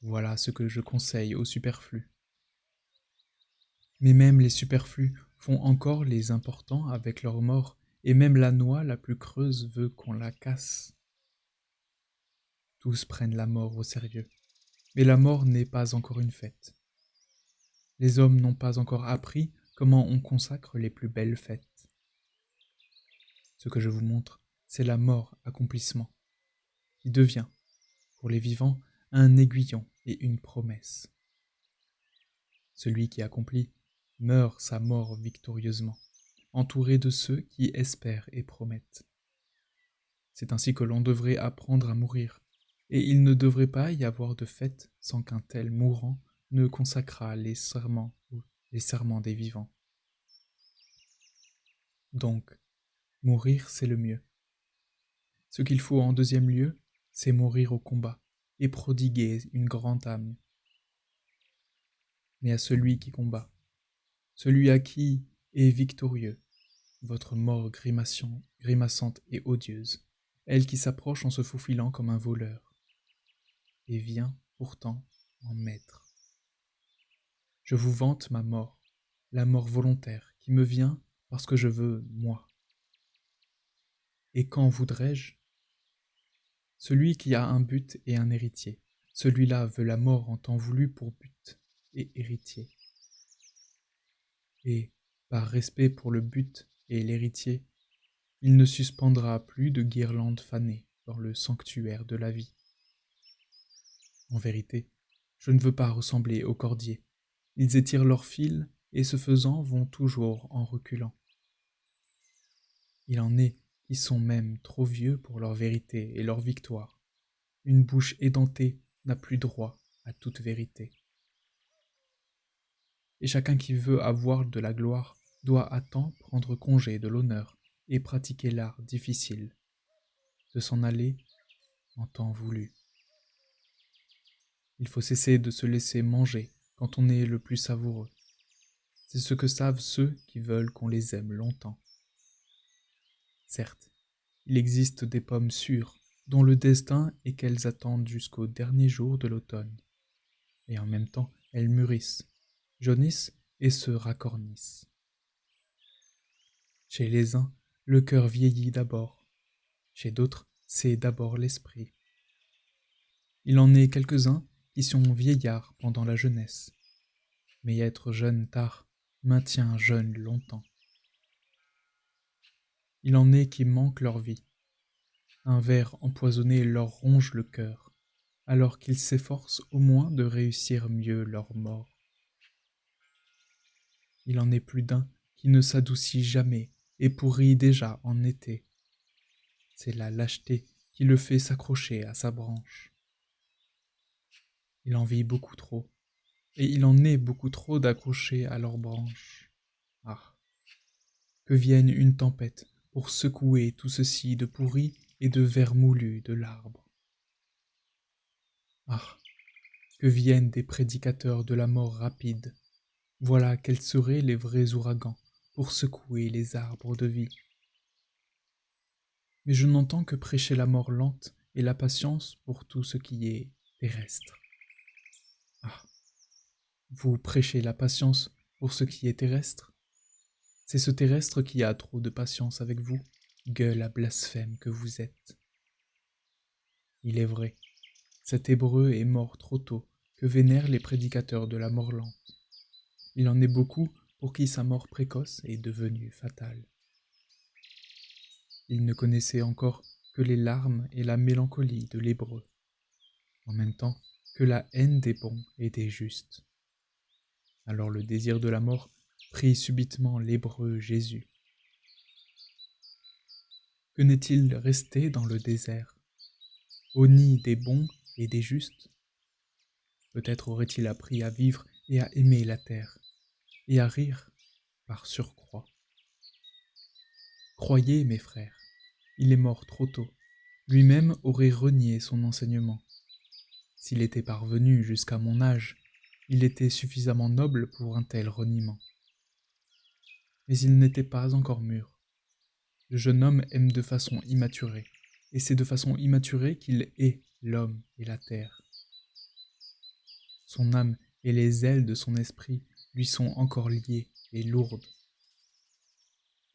Voilà ce que je conseille aux superflus. Mais même les superflus font encore les importants avec leur mort, et même la noix la plus creuse veut qu'on la casse. Tous prennent la mort au sérieux, mais la mort n'est pas encore une fête. Les hommes n'ont pas encore appris comment on consacre les plus belles fêtes. Ce que je vous montre, c'est la mort accomplissement, qui devient, pour les vivants, un aiguillon et une promesse. Celui qui accomplit meurt sa mort victorieusement, entouré de ceux qui espèrent et promettent. C'est ainsi que l'on devrait apprendre à mourir, et il ne devrait pas y avoir de fête sans qu'un tel mourant ne consacra les serments ou les serments des vivants. Donc, mourir, c'est le mieux. Ce qu'il faut en deuxième lieu, c'est mourir au combat et prodiguer une grande âme. Mais à celui qui combat, celui à qui est victorieux, votre mort grimaçante et odieuse, elle qui s'approche en se faufilant comme un voleur, et vient pourtant en maître. Je vous vante ma mort, la mort volontaire qui me vient parce que je veux moi. Et quand voudrais-je? Celui qui a un but et un héritier, celui-là veut la mort en temps voulu pour but et héritier. Et, par respect pour le but et l'héritier, il ne suspendra plus de guirlandes fanées dans le sanctuaire de la vie. En vérité, je ne veux pas ressembler aux cordiers. Ils étirent leurs fils et ce faisant vont toujours en reculant. Il en est qui sont même trop vieux pour leur vérité et leur victoire. Une bouche édentée n'a plus droit à toute vérité. Et chacun qui veut avoir de la gloire doit à temps prendre congé de l'honneur et pratiquer l'art difficile, de s'en aller en temps voulu. Il faut cesser de se laisser manger quand on est le plus savoureux. C'est ce que savent ceux qui veulent qu'on les aime longtemps. Certes, il existe des pommes sûres dont le destin est qu'elles attendent jusqu'au dernier jour de l'automne. Et en même temps, elles mûrissent, jaunissent et se racornissent. Chez les uns, le cœur vieillit d'abord. Chez d'autres, c'est d'abord l'esprit. Il en est quelques-uns qui sont vieillards pendant la jeunesse. Mais être jeune tard maintient jeune longtemps. Il en est qui manquent leur vie. Un ver empoisonné leur ronge le cœur, alors qu'ils s'efforcent au moins de réussir mieux leur mort. Il en est plus d'un qui ne s'adoucit jamais et pourrit déjà en été. C'est la lâcheté qui le fait s'accrocher à sa branche. Il en vit beaucoup trop, et il en est beaucoup trop d'accrocher à leurs branches. Ah, que vienne une tempête pour secouer tout ceci de pourri et de vermoulu de l'arbre. Ah, que viennent des prédicateurs de la mort rapide. Voilà quels seraient les vrais ouragans pour secouer les arbres de vie. Mais je n'entends que prêcher la mort lente et la patience pour tout ce qui est terrestre. Ah, vous prêchez la patience pour ce qui est terrestre? C'est ce terrestre qui a trop de patience avec vous, gueule à blasphème que vous êtes. Il est vrai, cet Hébreu est mort trop tôt, que vénèrent les prédicateurs de la mort lente. Il en est beaucoup pour qui sa mort précoce est devenue fatale. Il ne connaissait encore que les larmes et la mélancolie de l'Hébreu, en même temps que la haine des bons et des justes. Alors le désir de la mort prit subitement l'Hébreu Jésus. Que n'est-il resté dans le désert, au nid des bons et des justes? Peut-être aurait-il appris à vivre et à aimer la terre, et à rire par surcroît. Croyez, mes frères, il est mort trop tôt. Lui-même aurait renié son enseignement. S'il était parvenu jusqu'à mon âge, il était suffisamment noble pour un tel reniement. Mais il n'était pas encore mûr. Le jeune homme aime de façon immaturée, et c'est de façon immaturée qu'il hait l'homme et la terre. Son âme et les ailes de son esprit lui sont encore liées et lourdes.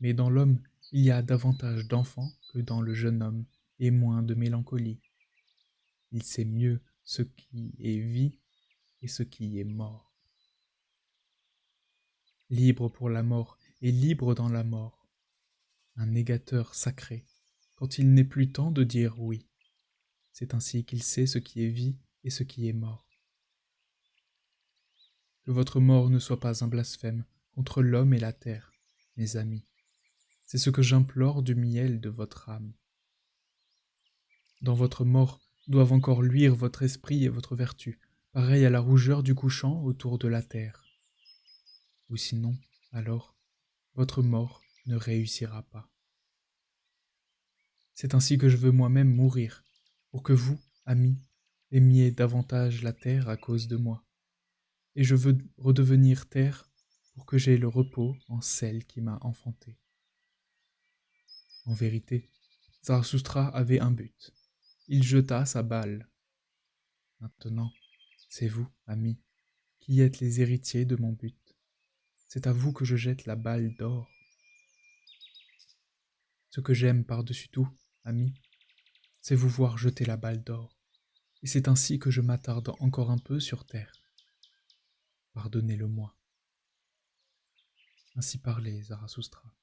Mais dans l'homme, il y a davantage d'enfants que dans le jeune homme, et moins de mélancolie. Il sait mieux ce qui est vie et ce qui est mort. Libre pour la mort et libre dans la mort. Un négateur sacré, quand il n'est plus temps de dire oui. C'est ainsi qu'il sait ce qui est vie et ce qui est mort. Que votre mort ne soit pas un blasphème contre l'homme et la terre, mes amis. C'est ce que j'implore du miel de votre âme. Dans votre mort doivent encore luire votre esprit et votre vertu, pareil à la rougeur du couchant autour de la terre. Ou sinon, alors, votre mort ne réussira pas. C'est ainsi que je veux moi-même mourir, pour que vous, amis, aimiez davantage la terre à cause de moi. Et je veux redevenir terre pour que j'aie le repos en celle qui m'a enfanté. En vérité, Zarathustra avait un but. Il jeta sa balle. Maintenant, c'est vous, amis, qui êtes les héritiers de mon but. C'est à vous que je jette la balle d'or. Ce que j'aime par-dessus tout, amis, c'est vous voir jeter la balle d'or. Et c'est ainsi que je m'attarde encore un peu sur terre. Pardonnez-le-moi. Ainsi parlait Zarathustra.